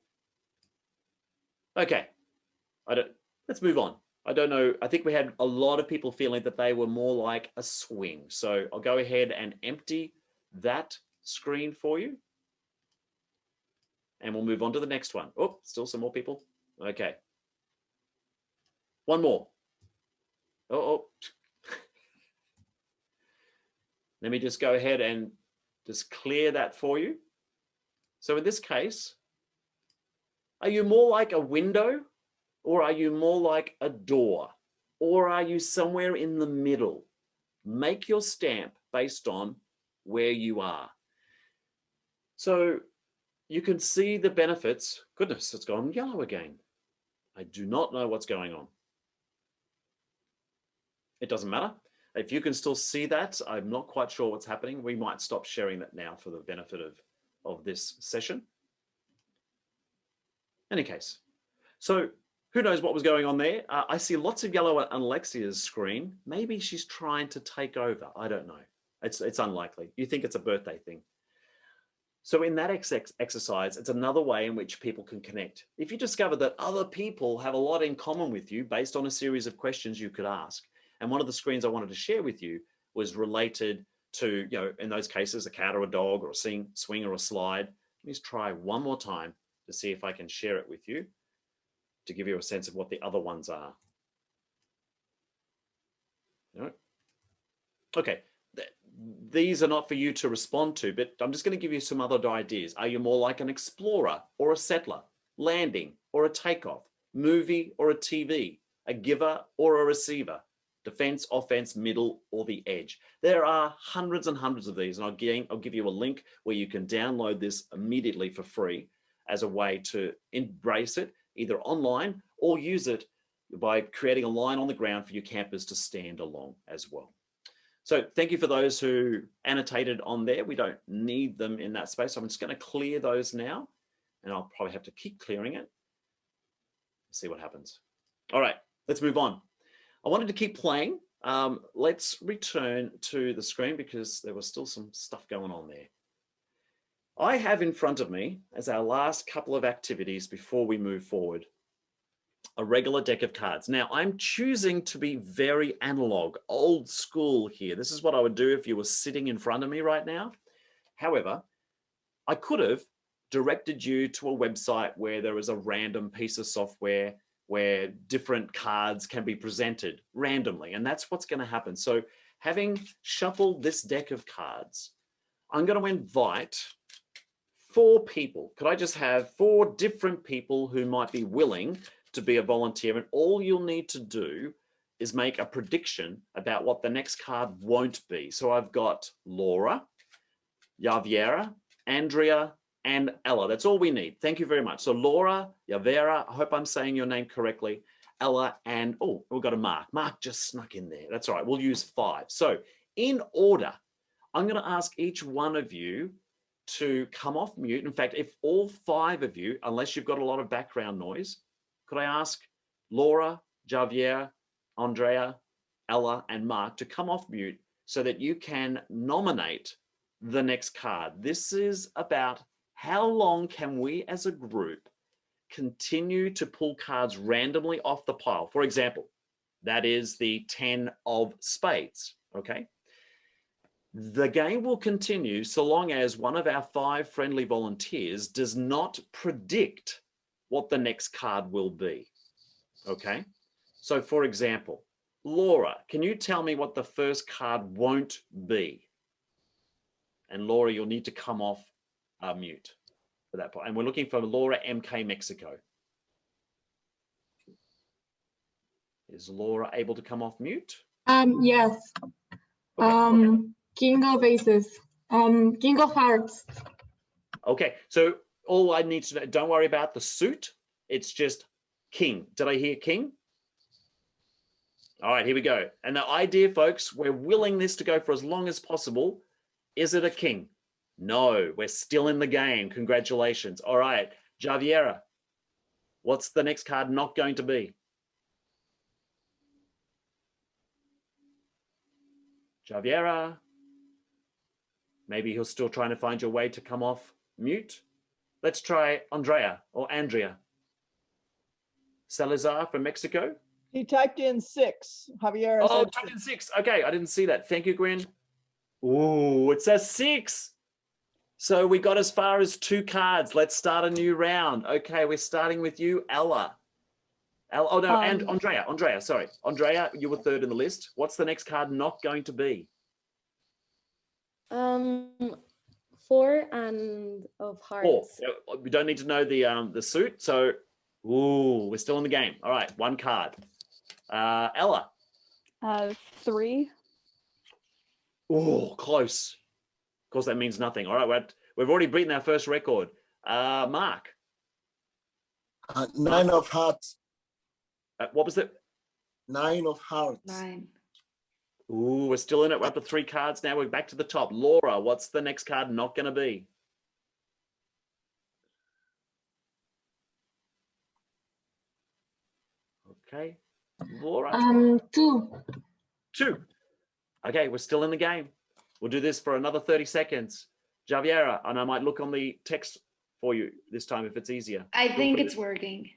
[SPEAKER 9] Okay, let's move on. I don't know. I think we had a lot of people feeling that they were more like a swing. So I'll go ahead and empty that screen for you. And we'll move on to the next one. Oh, still some more people. Okay. One more. Oh. Let me just go ahead and just clear that for you. So in this case, are you more like a window or are you more like a door? Or are you somewhere in the middle? Make your stamp based on where you are. So you can see the benefits. Goodness, it's gone yellow again. I do not know what's going on. It doesn't matter. If you can still see that, I'm not quite sure what's happening. We might stop sharing that now for the benefit of this session. Any case, so who knows what was going on there? I see lots of yellow on Alexia's screen. Maybe she's trying to take over. I don't know. It's unlikely. You think it's a birthday thing. So in that exercise, it's another way in which people can connect. If you discover that other people have a lot in common with you based on a series of questions you could ask, and one of the screens I wanted to share with you was related to, in those cases, a cat or a dog or a swing or a slide. Let me just try one more time to see if I can share it with you to give you a sense of what the other ones are. Okay, these are not for you to respond to, but I'm just going to give you some other ideas. Are you more like an explorer or a settler, landing or a takeoff, movie or a TV, a giver or a receiver, defense, offense, middle, or the edge? There are hundreds and hundreds of these, and I'll give you a link where you can download this immediately for free as a way to embrace it, either online or use it by creating a line on the ground for your campers to stand along as well. So thank you for those who annotated on there. We don't need them in that space. So I'm just going to clear those now, and I'll probably have to keep clearing it. See what happens. All right, let's move on. I wanted to keep playing. Let's return to the screen because there was still some stuff going on there. I have in front of me, as our last couple of activities before we move forward, a regular deck of cards. Now, I'm choosing to be very analog, old school here. This is what I would do if you were sitting in front of me right now. However, I could have directed you to a website where there is a random piece of software where different cards can be presented randomly, and that's what's going to happen. So having shuffled this deck of cards, I'm going to invite 4 people. Could I just have 4 different people who might be willing to be a volunteer? And all you'll need to do is make a prediction about what the next card won't be. So I've got Laura, Javiera, Andrea, and Ella. That's all we need. Thank you very much. So Laura, Javiera, I hope I'm saying your name correctly, Ella, and oh, we've got a Mark. Mark just snuck in there. That's all right. We'll use 5. So in order, I'm going to ask each one of you to come off mute. In fact, if all 5 of you, unless you've got a lot of background noise, could I ask Laura, Javier, Andrea, Ella, and Mark to come off mute so that you can nominate the next card. This is about how long can we as a group continue to pull cards randomly off the pile. For example, that is the 10 of spades, okay? The game will continue so long as one of our 5 friendly volunteers does not predict what the next card will be, okay? So for example, Laura, can you tell me what the first card won't be? And Laura, you'll need to come off mute for that point. And we're looking for Laura MK Mexico. Is Laura able to come off mute?
[SPEAKER 14] Yes.
[SPEAKER 9] Okay.
[SPEAKER 14] King of Aces. King of Hearts.
[SPEAKER 9] Okay, so all I need to know, don't worry about the suit. It's just king. Did I hear king? All right, here we go. And the idea, folks, we're willing this to go for as long as possible. Is it a king? No, we're still in the game. Congratulations. All right, Javiera, what's the next card not going to be? Javiera. Maybe you're still trying to find your way to come off mute. Let's try Andrea or Andrea. Salazar from Mexico.
[SPEAKER 15] He typed in 6. Javier.
[SPEAKER 9] Oh, typed in 6. Okay, I didn't see that. Thank you, Gwen. Ooh, it says 6. So we got as far as 2 cards. Let's start a new round. Okay, we're starting with you, Ella. Oh no, and Andrea. Andrea, sorry. Andrea, you were 3rd in the list. What's the next card not going to be?
[SPEAKER 14] 4 and of Hearts.
[SPEAKER 9] 4. We don't need to know the suit. So, ooh, we're still in the game. All right, 1 card. Ella.
[SPEAKER 16] 3.
[SPEAKER 9] Oh, close. Of course, that means nothing. All right, we've already beaten our first record. Mark.
[SPEAKER 17] 9 of Hearts.
[SPEAKER 9] What was it?
[SPEAKER 17] 9 of Hearts.
[SPEAKER 14] 9.
[SPEAKER 9] Ooh, we're still in it. We're up to 3 cards now. We're back to the top. Laura, what's the next card not going to be? Okay. Laura?
[SPEAKER 14] 2.
[SPEAKER 9] 2. Okay, we're still in the game. We'll do this for another 30 seconds. Javiera, and I might look on the text for you this time if it's easier.
[SPEAKER 14] I think it's working.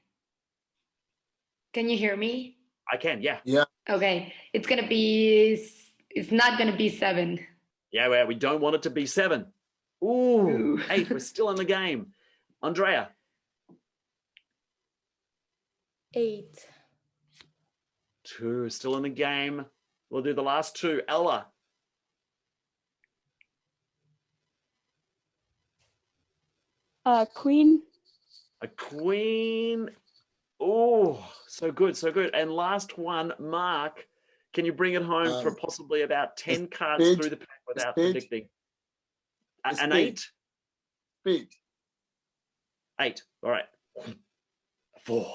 [SPEAKER 14] Can you hear me?
[SPEAKER 9] I can, yeah.
[SPEAKER 17] Yeah.
[SPEAKER 14] Okay. It's not going to be 7.
[SPEAKER 9] Yeah, well, we don't want it to be 7. Ooh, 8. We're still in the game. Andrea.
[SPEAKER 14] 8.
[SPEAKER 9] 2. Still in the game. We'll do the last 2. Ella.
[SPEAKER 16] 2. Queen.
[SPEAKER 9] A queen. Oh, so good, so good. And last one, Mark. Can you bring it home for possibly about 10 cards through the pack without predicting? An 8?
[SPEAKER 17] Spade.
[SPEAKER 9] 8. All right. 4.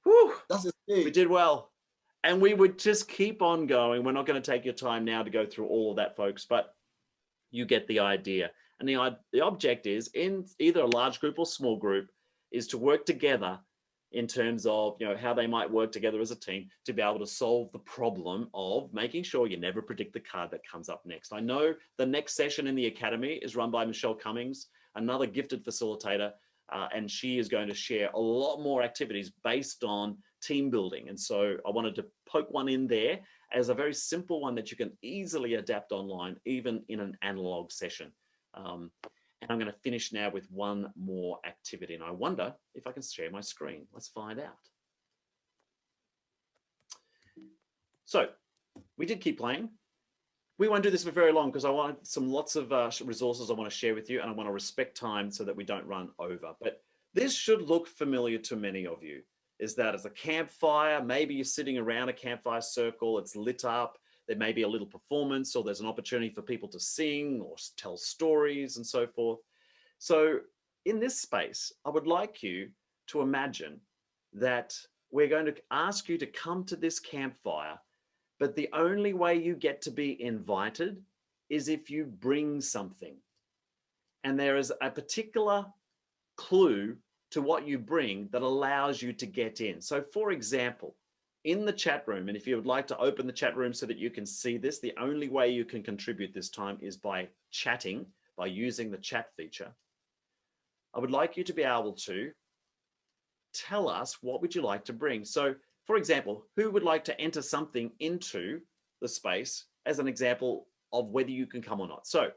[SPEAKER 9] Whew.
[SPEAKER 17] That's a spade.
[SPEAKER 9] We did well. And we would just keep on going. We're not going to take your time now to go through all of that, folks, but you get the idea. And the object is, in either a large group or small group, is to work together in terms of, you know, how they might work together as a team to be able to solve the problem of making sure you never predict the card that comes up next. I know the next session in the Academy is run by Michelle Cummings, another gifted facilitator, and she is going to share a lot more activities based on team building. And so I wanted to poke one in there as a very simple one that you can easily adapt online, even in an analog session. And I'm going to finish now with one more activity. And I wonder if I can share my screen. Let's find out. So we did keep playing. we won't do this for very long because I want lots of resources I want to share with you, and I want to respect time so that we don't run over. But this should look familiar to many of you. Is that as a campfire, maybe you're sitting around a campfire circle, it's lit up, there may be a little performance, or there's an opportunity for people to sing or tell stories and so forth. So in this space, I would like you to imagine that we're going to ask you to come to this campfire, but the only way you get to be invited is if you bring something. And there is a particular clue to what you bring that allows you to get in. So for example, in the chat room, and if you would like to open the chat room so that you can see this, the only way you can contribute this time is by chatting, by using the chat feature. I would like you to be able to tell us what would you like to bring. So for example, who would like to enter something into the space as an example of whether you can come or not? So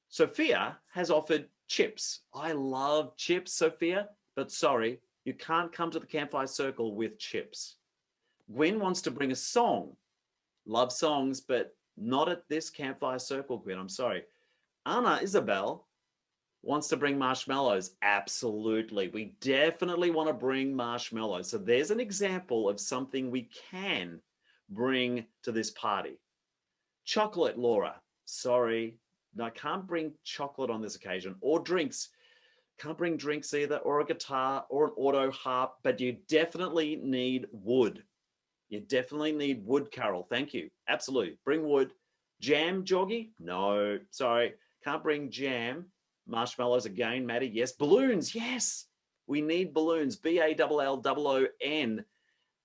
[SPEAKER 9] Sophia has offered chips. I love chips, Sophia, but sorry, you can't come to the campfire circle with chips. Gwen wants to bring a song. Love songs, but not at this campfire circle, Gwen, I'm sorry. Anna Isabel wants to bring marshmallows. Absolutely. We definitely want to bring marshmallows. So there's an example of something we can bring to this party. Chocolate, Laura. Sorry, no, I can't bring chocolate on this occasion, or drinks. Can't bring drinks either, or a guitar or an auto harp, but you definitely need wood. You definitely need wood, Carol. Thank you. Absolutely. Bring wood. Jam, Joggy? No, sorry. Can't bring jam. Marshmallows again, Maddie. Yes. Balloons. Yes. We need balloons. BALLOON.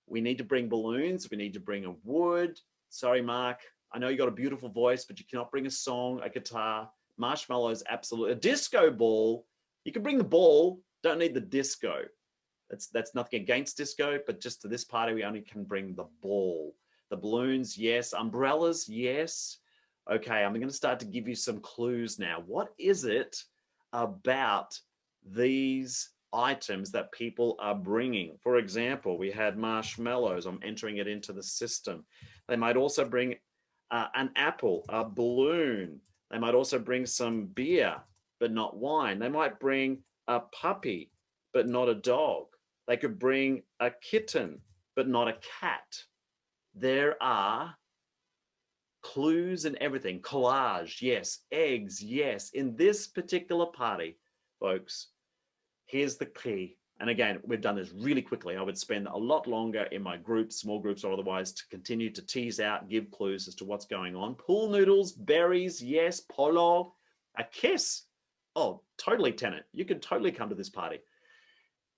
[SPEAKER 9] We need to bring balloons. We need to bring a wood. Sorry, Mark. I know you got a beautiful voice, but you cannot bring a song, a guitar. Marshmallows, absolutely. A disco ball. You can bring the ball. Don't need the disco. That's nothing against disco, but just to this party, we only can bring the ball. The balloons, yes. Umbrellas, yes. Okay, I'm going to start to give you some clues now. What is it about these items that people are bringing? For example, we had marshmallows. I'm entering it into the system. They might also bring an apple, a balloon. They might also bring some beer, but not wine. They might bring a puppy, but not a dog. They could bring a kitten, but not a cat. There are clues and everything. Collage, yes. Eggs, yes. In this particular party, folks, here's the key. And again, we've done this really quickly. I would spend a lot longer in my groups, small groups or otherwise, to continue to tease out, give clues as to what's going on. Pool noodles, berries, yes. Polo, a kiss. Oh, totally, Tenant. You could totally come to this party.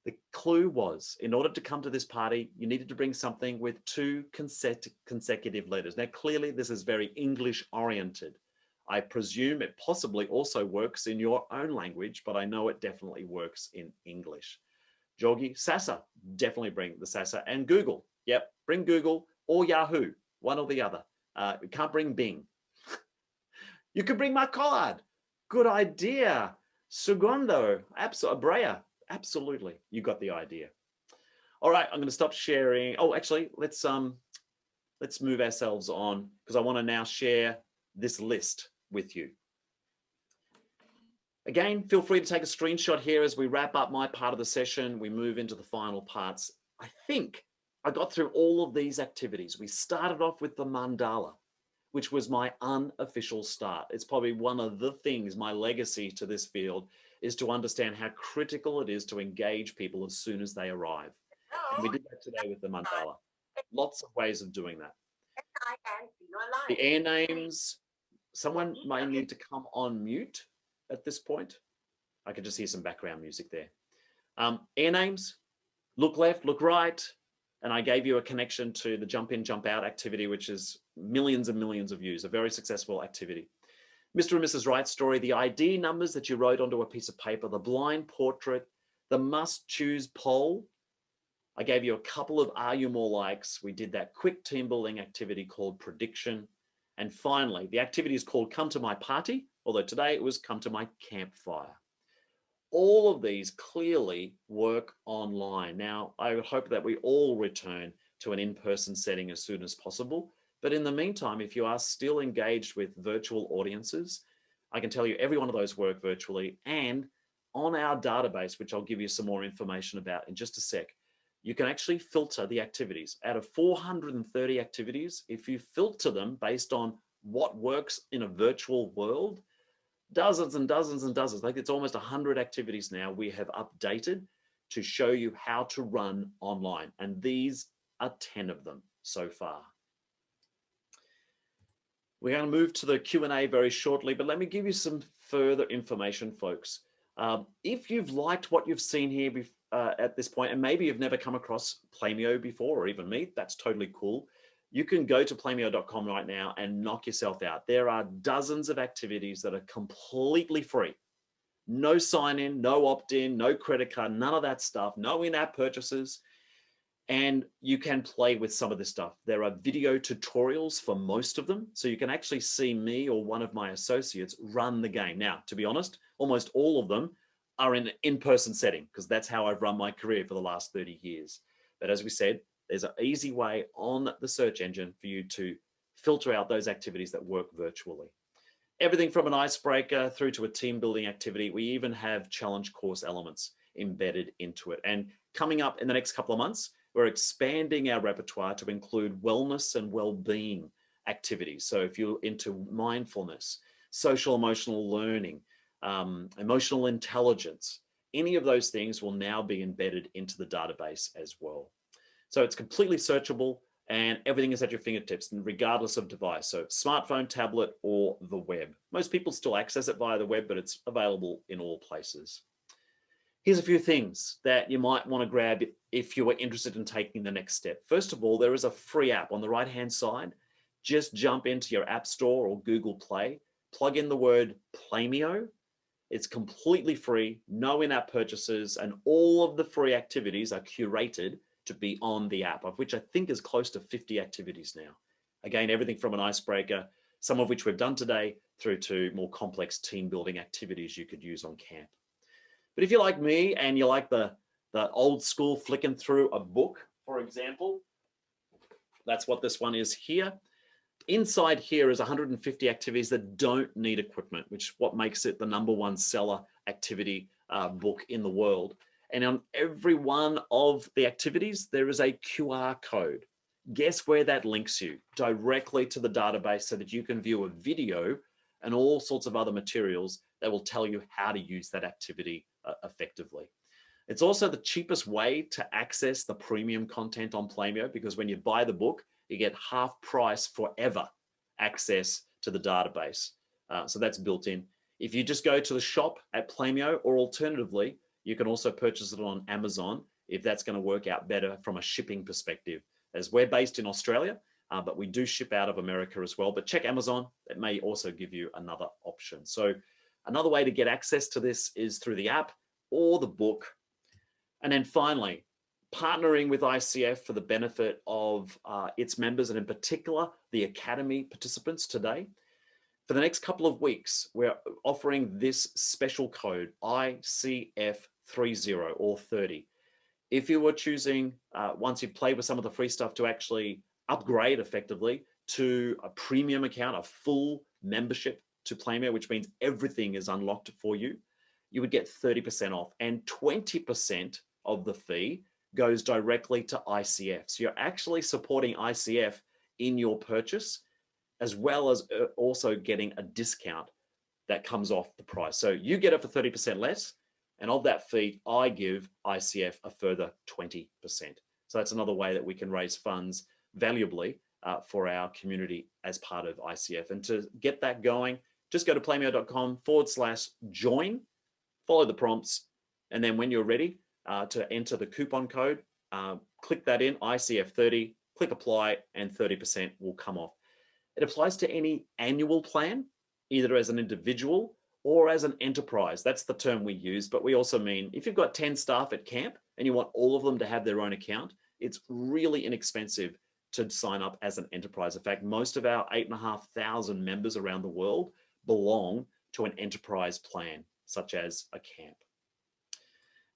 [SPEAKER 9] The clue was, in order to come to this party, you needed to bring something with 2 consecutive letters. Now, clearly, this is very English oriented. I presume it possibly also works in your own language, but I know it definitely works in English. Jogi, Sasa, definitely bring the Sasa, and Google. Yep, bring Google or Yahoo, one or the other. You can't bring Bing. You could bring Mark Collard. Good idea. Segundo, Brea, absolutely. You got the idea. All right, I'm going to stop sharing. Oh, actually, let's move ourselves on because I want to now share this list with you. Again, feel free to take a screenshot here as we wrap up my part of the session. We move into the final parts. I think I got through all of these activities. We started off with the mandala, which was my unofficial start. It's probably one of the things, my legacy to this field, is to understand how critical it is to engage people as soon as they arrive. And we did that today with the mandala. Lots of ways of doing that. The air names, someone may need to come on mute at this point. I can just hear some background music there. Air names, look left, look right. And I gave you a connection to the jump in, jump out activity, which is millions and millions of views, a very successful activity. Mr. and Mrs. Right story, the ID numbers that you wrote onto a piece of paper, the blind portrait, the must choose poll. I gave you a couple of Are You More Likes. We did that quick team building activity called Prediction. And finally, the activity is called Come to My Party, although today it was Come to My Campfire. All of these clearly work online. Now, I would hope that we all return to an in-person setting as soon as possible, But in the meantime, if you are still engaged with virtual audiences, I can tell you every one of those work virtually. And on our database, which I'll give you some more information about in just a sec, you can actually filter the activities. Out of 430 activities, if you filter them based on what works in a virtual world, dozens and dozens and dozens, like it's almost 100 activities now we have updated to show you how to run online. And these are 10 of them so far. We're going to move to the Q&A very shortly, but let me give you some further information, folks. If you've liked what you've seen here at this point, and maybe you've never come across Playmio before, or even me, that's totally cool. You can go to playmio.com right now and knock yourself out. There are dozens of activities that are completely free. No sign-in, no opt-in, no credit card, none of that stuff, no in-app purchases. And you can play with some of this stuff. There are video tutorials for most of them. So you can actually see me or one of my associates run the game. Now, to be honest, almost all of them are in an in-person setting because that's how I've run my career for the last 30 years. But as we said, there's an easy way on the search engine for you to filter out those activities that work virtually. Everything from an icebreaker through to a team building activity. We even have challenge course elements embedded into it. And coming up in the next couple of months, we're expanding our repertoire to include wellness and well-being activities. So if you're into mindfulness, social emotional learning, emotional intelligence, any of those things will now be embedded into the database as well. So it's completely searchable and everything is at your fingertips and regardless of device. So smartphone, tablet, or the web. Most people still access it via the web, but it's available in all places. Here's a few things that you might want to grab if you are interested in taking the next step. First of all, there is a free app on the right-hand side. Just jump into your App Store or Google Play, plug in the word Playmio. It's completely free, no in-app purchases, and all of the free activities are curated to be on the app, of which I think is close to 50 activities now. Again, everything from an icebreaker, some of which we've done today, through to more complex team building activities you could use on camp. But if you're like me and you like the old school flicking through a book, for example, that's what this one is here. Inside here is 150 activities that don't need equipment, which is what makes it the #1 seller activity book in the world. And on every one of the activities, there is a QR code. Guess where that links you? Directly to the database so that you can view a video and all sorts of other materials that will tell you how to use that activity effectively. It's also the cheapest way to access the premium content on Playmio because when you buy the book, you get half price forever access to the database. So that's built in. If you just go to the shop at Playmio, or alternatively, you can also purchase it on Amazon if that's going to work out better from a shipping perspective. As we're based in Australia, but we do ship out of America as well. But check Amazon, it may also give you another option. So another way to get access to this is through the app or the book. And then finally, partnering with ICF for the benefit of its members, and in particular, the Academy participants today. For the next couple of weeks, we're offering this special code, ICF30 or 30. If you were choosing, once you've played with some of the free stuff, to actually upgrade effectively to a premium account, a full membership to Playmio, which means everything is unlocked for you, you would get 30% off, and 20% of the fee goes directly to ICF. So you're actually supporting ICF in your purchase, as well as also getting a discount that comes off the price. So you get it for 30% less, and of that fee, I give ICF a further 20%. So that's another way that we can raise funds valuably for our community as part of ICF. And to get that going, just go to playmio.com/join, follow the prompts, and then when you're ready to enter the coupon code, click that in, ICF30, click apply, and 30% will come off. It applies to any annual plan, either as an individual or as an enterprise. That's the term we use, but we also mean if you've got 10 staff at camp and you want all of them to have their own account, it's really inexpensive to sign up as an enterprise. In fact, most of our 8,500 members around the world belong to an enterprise plan, such as a camp.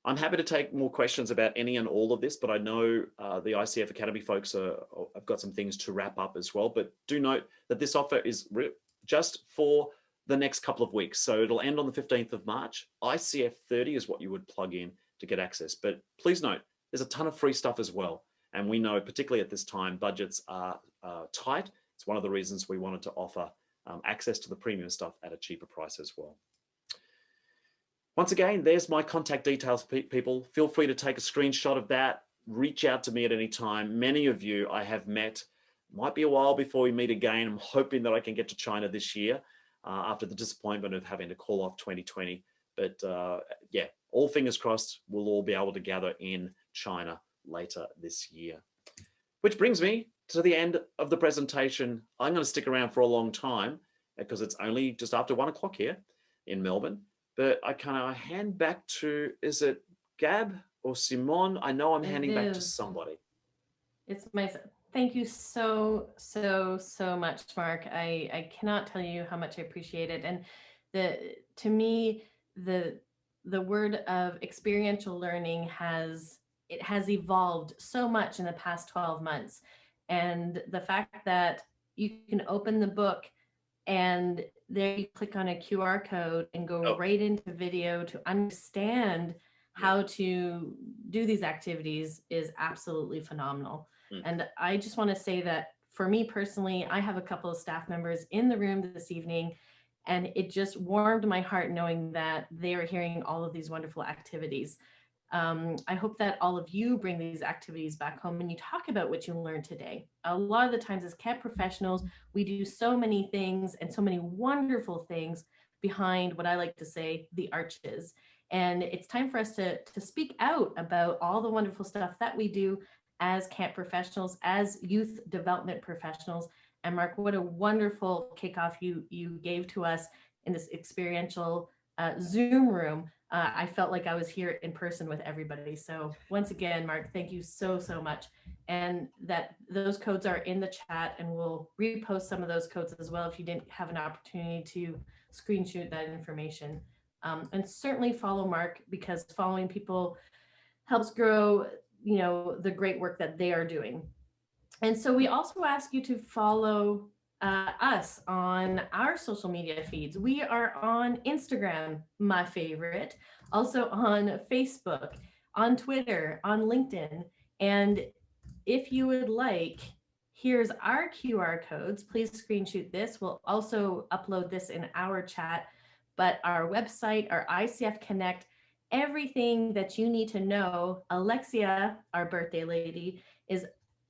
[SPEAKER 9] I'm happy to take more questions about any and all of this, but I know the ICF Academy folks have got some things to wrap up as well. But do note that this offer is just for the next couple of weeks. So it'll end on the 15th of March. ICF 30 is what you would plug in to get access. But please note, there's a ton of free stuff as well. And we know, particularly at this time, budgets are tight. It's one of the reasons we wanted to offer access to the premium stuff at a cheaper price as well. Once again, there's my contact details, people. Feel free to take a screenshot of that. Reach out to me at any time. Many of you I have met. Might be a while before we meet again. I'm hoping that I can get to China this year after the disappointment of having to call off 2020. But yeah, all fingers crossed, we'll all be able to gather in China later this year. Which brings me to the end of the presentation. I'm going to stick around for a long time because it's only just after 1 o'clock here in Melbourne. But I kind of hand back to, is it Gab or Simon? I know I'm handing back to somebody.
[SPEAKER 10] It's myself. Thank you so much, Mark. I cannot tell you how much I appreciate it. And to me, the word of experiential learning has evolved so much in the past 12 months. And the fact that you can open the book and there you click on a QR code and go right into video to understand how to do these activities is absolutely phenomenal. And I just want to say that for me personally, I have a couple of staff members in the room this evening, and it just warmed my heart knowing that they are hearing all of these wonderful activities. I hope that all of you bring these activities back home and you talk about what you learned today. A lot of the times as camp professionals, we do so many things and so many wonderful things behind what I like to say, the arches. And it's time for us to speak out about all the wonderful stuff that we do as camp professionals, as youth development professionals. And Mark, what a wonderful kickoff you gave to us in this experiential Zoom room. I felt like I was here in person with everybody. So once again, Mark, thank you so much. And that those codes are in the chat, and we'll repost some of those codes as well if you didn't have an opportunity to screenshot that information. And certainly follow Mark, because following people helps grow, the great work that they are doing. And so we also ask you to follow us on our social media feeds. We are on Instagram, my favorite, also on Facebook, on Twitter, on LinkedIn. And if you would like, here's our QR codes. Please screenshot this. We'll also upload this in our chat, but our website, our ICF Connect, everything that you need to know. Alexia, our birthday lady, is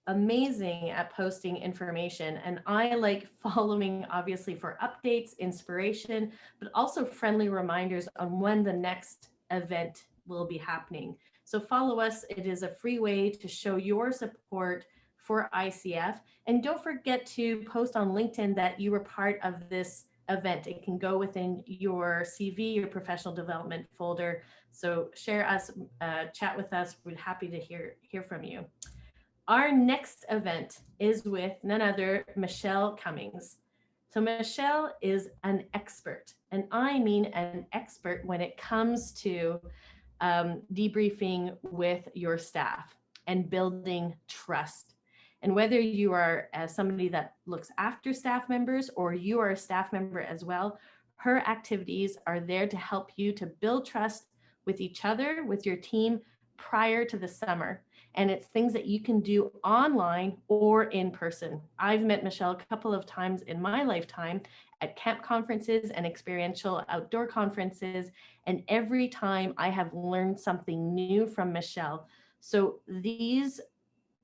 [SPEAKER 10] amazing at posting information, and I like following, obviously, for updates, inspiration, but also friendly reminders on when the next event will be happening. So follow us. It is a free way to show your support for ICF, and don't forget to post on LinkedIn that you were part of this event. It can go within your CV, your professional development folder. So share us, chat with us. We're happy to hear from you. Our next event is with none other Michelle Cummings. So Michelle is an expert, and I mean an expert when it comes to debriefing with your staff and building trust. And whether you are somebody that looks after staff members or you are a staff member as well, her activities are there to help you to build trust with each other, with your team prior to the summer. And it's things that you can do online or in person. I've met Michelle a couple of times in my lifetime at camp conferences and experiential outdoor conferences. And every time I have learned something new from Michelle. So these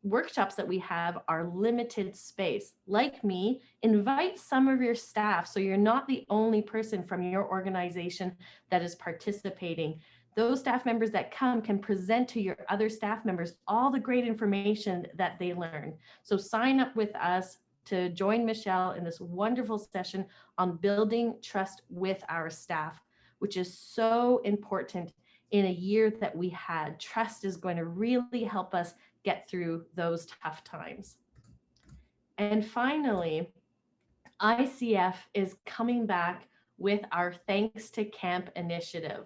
[SPEAKER 10] workshops that we have are limited space. Like me, invite some of your staff so you're not the only person from your organization that is participating. Those staff members that come can present to your other staff members all the great information that they learn. So sign up with us to join Michelle in this wonderful session on building trust with our staff, which is so important in a year that we had. Trust is going to really help us get through those tough times. And finally, ICF is coming back with our Thanks to Camp initiative.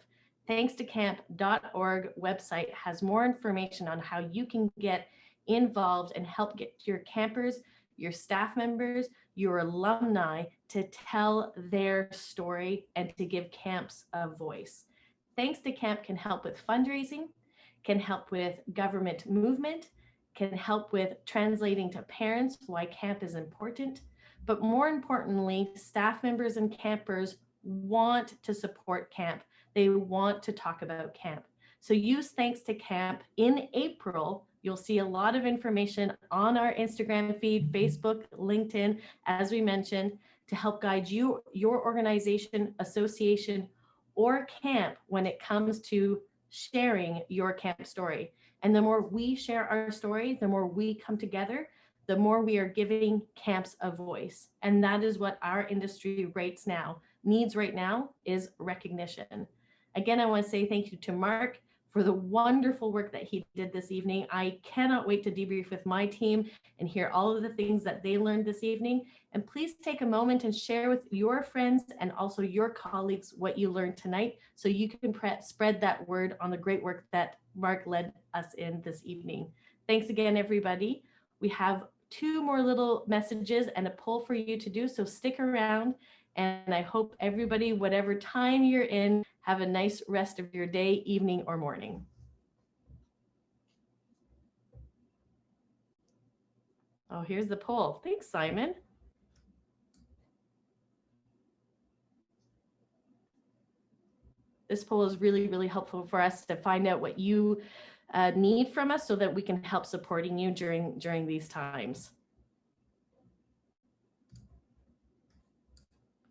[SPEAKER 10] ThanksToCamp.org website has more information on how you can get involved and help get your campers, your staff members, your alumni to tell their story and to give camps a voice. Thanks to Camp can help with fundraising, can help with government movement, can help with translating to parents why camp is important. But more importantly, staff members and campers want to support camp. They want to talk about camp. So use Thanks to Camp in April. You'll see a lot of information on our Instagram feed, Facebook, LinkedIn, as we mentioned, to help guide you, your organization, association, or camp when it comes to sharing your camp story. And the more we share our story, the more we come together, the more we are giving camps a voice. And that is what our industry needs right now is recognition. Again, I want to say thank you to Mark for the wonderful work that he did this evening. I cannot wait to debrief with my team and hear all of the things that they learned this evening. And please take a moment and share with your friends and also your colleagues what you learned tonight so you can spread that word on the great work that Mark led us in this evening. Thanks again, everybody. We have 2 more little messages and a poll for you to do, so stick around. And I hope everybody, whatever time you're in, have a nice rest of your day, evening, or morning. Oh, here's the poll. Thanks, Simon. This poll is really, really helpful for us to find out what you need from us so that we can help supporting you during these times.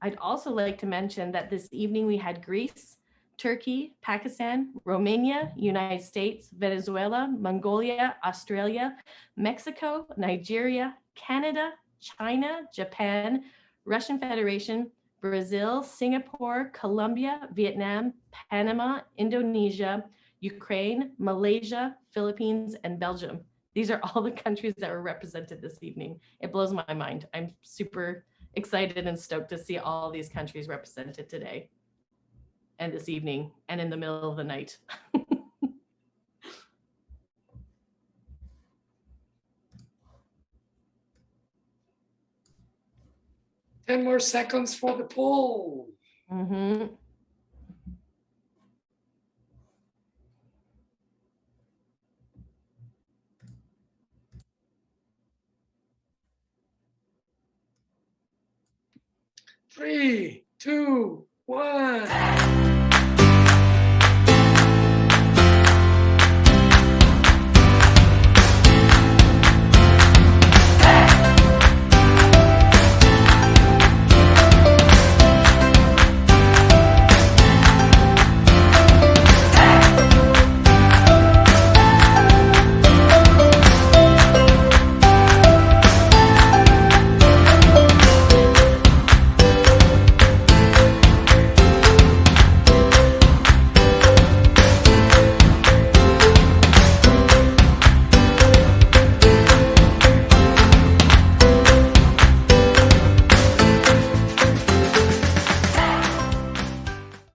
[SPEAKER 10] I'd also like to mention that this evening we had Greece, Turkey, Pakistan, Romania, United States, Venezuela, Mongolia, Australia, Mexico, Nigeria, Canada, China, Japan, Russian Federation, Brazil, Singapore, Colombia, Vietnam, Panama, Indonesia, Ukraine, Malaysia, Philippines, and Belgium. These are all the countries that were represented this evening. It blows my mind. I'm super excited and stoked to see all these countries represented today and this evening and in the middle of the night.
[SPEAKER 11] 10 more seconds for the poll.
[SPEAKER 10] Mm-hmm.
[SPEAKER 11] Three, two, one.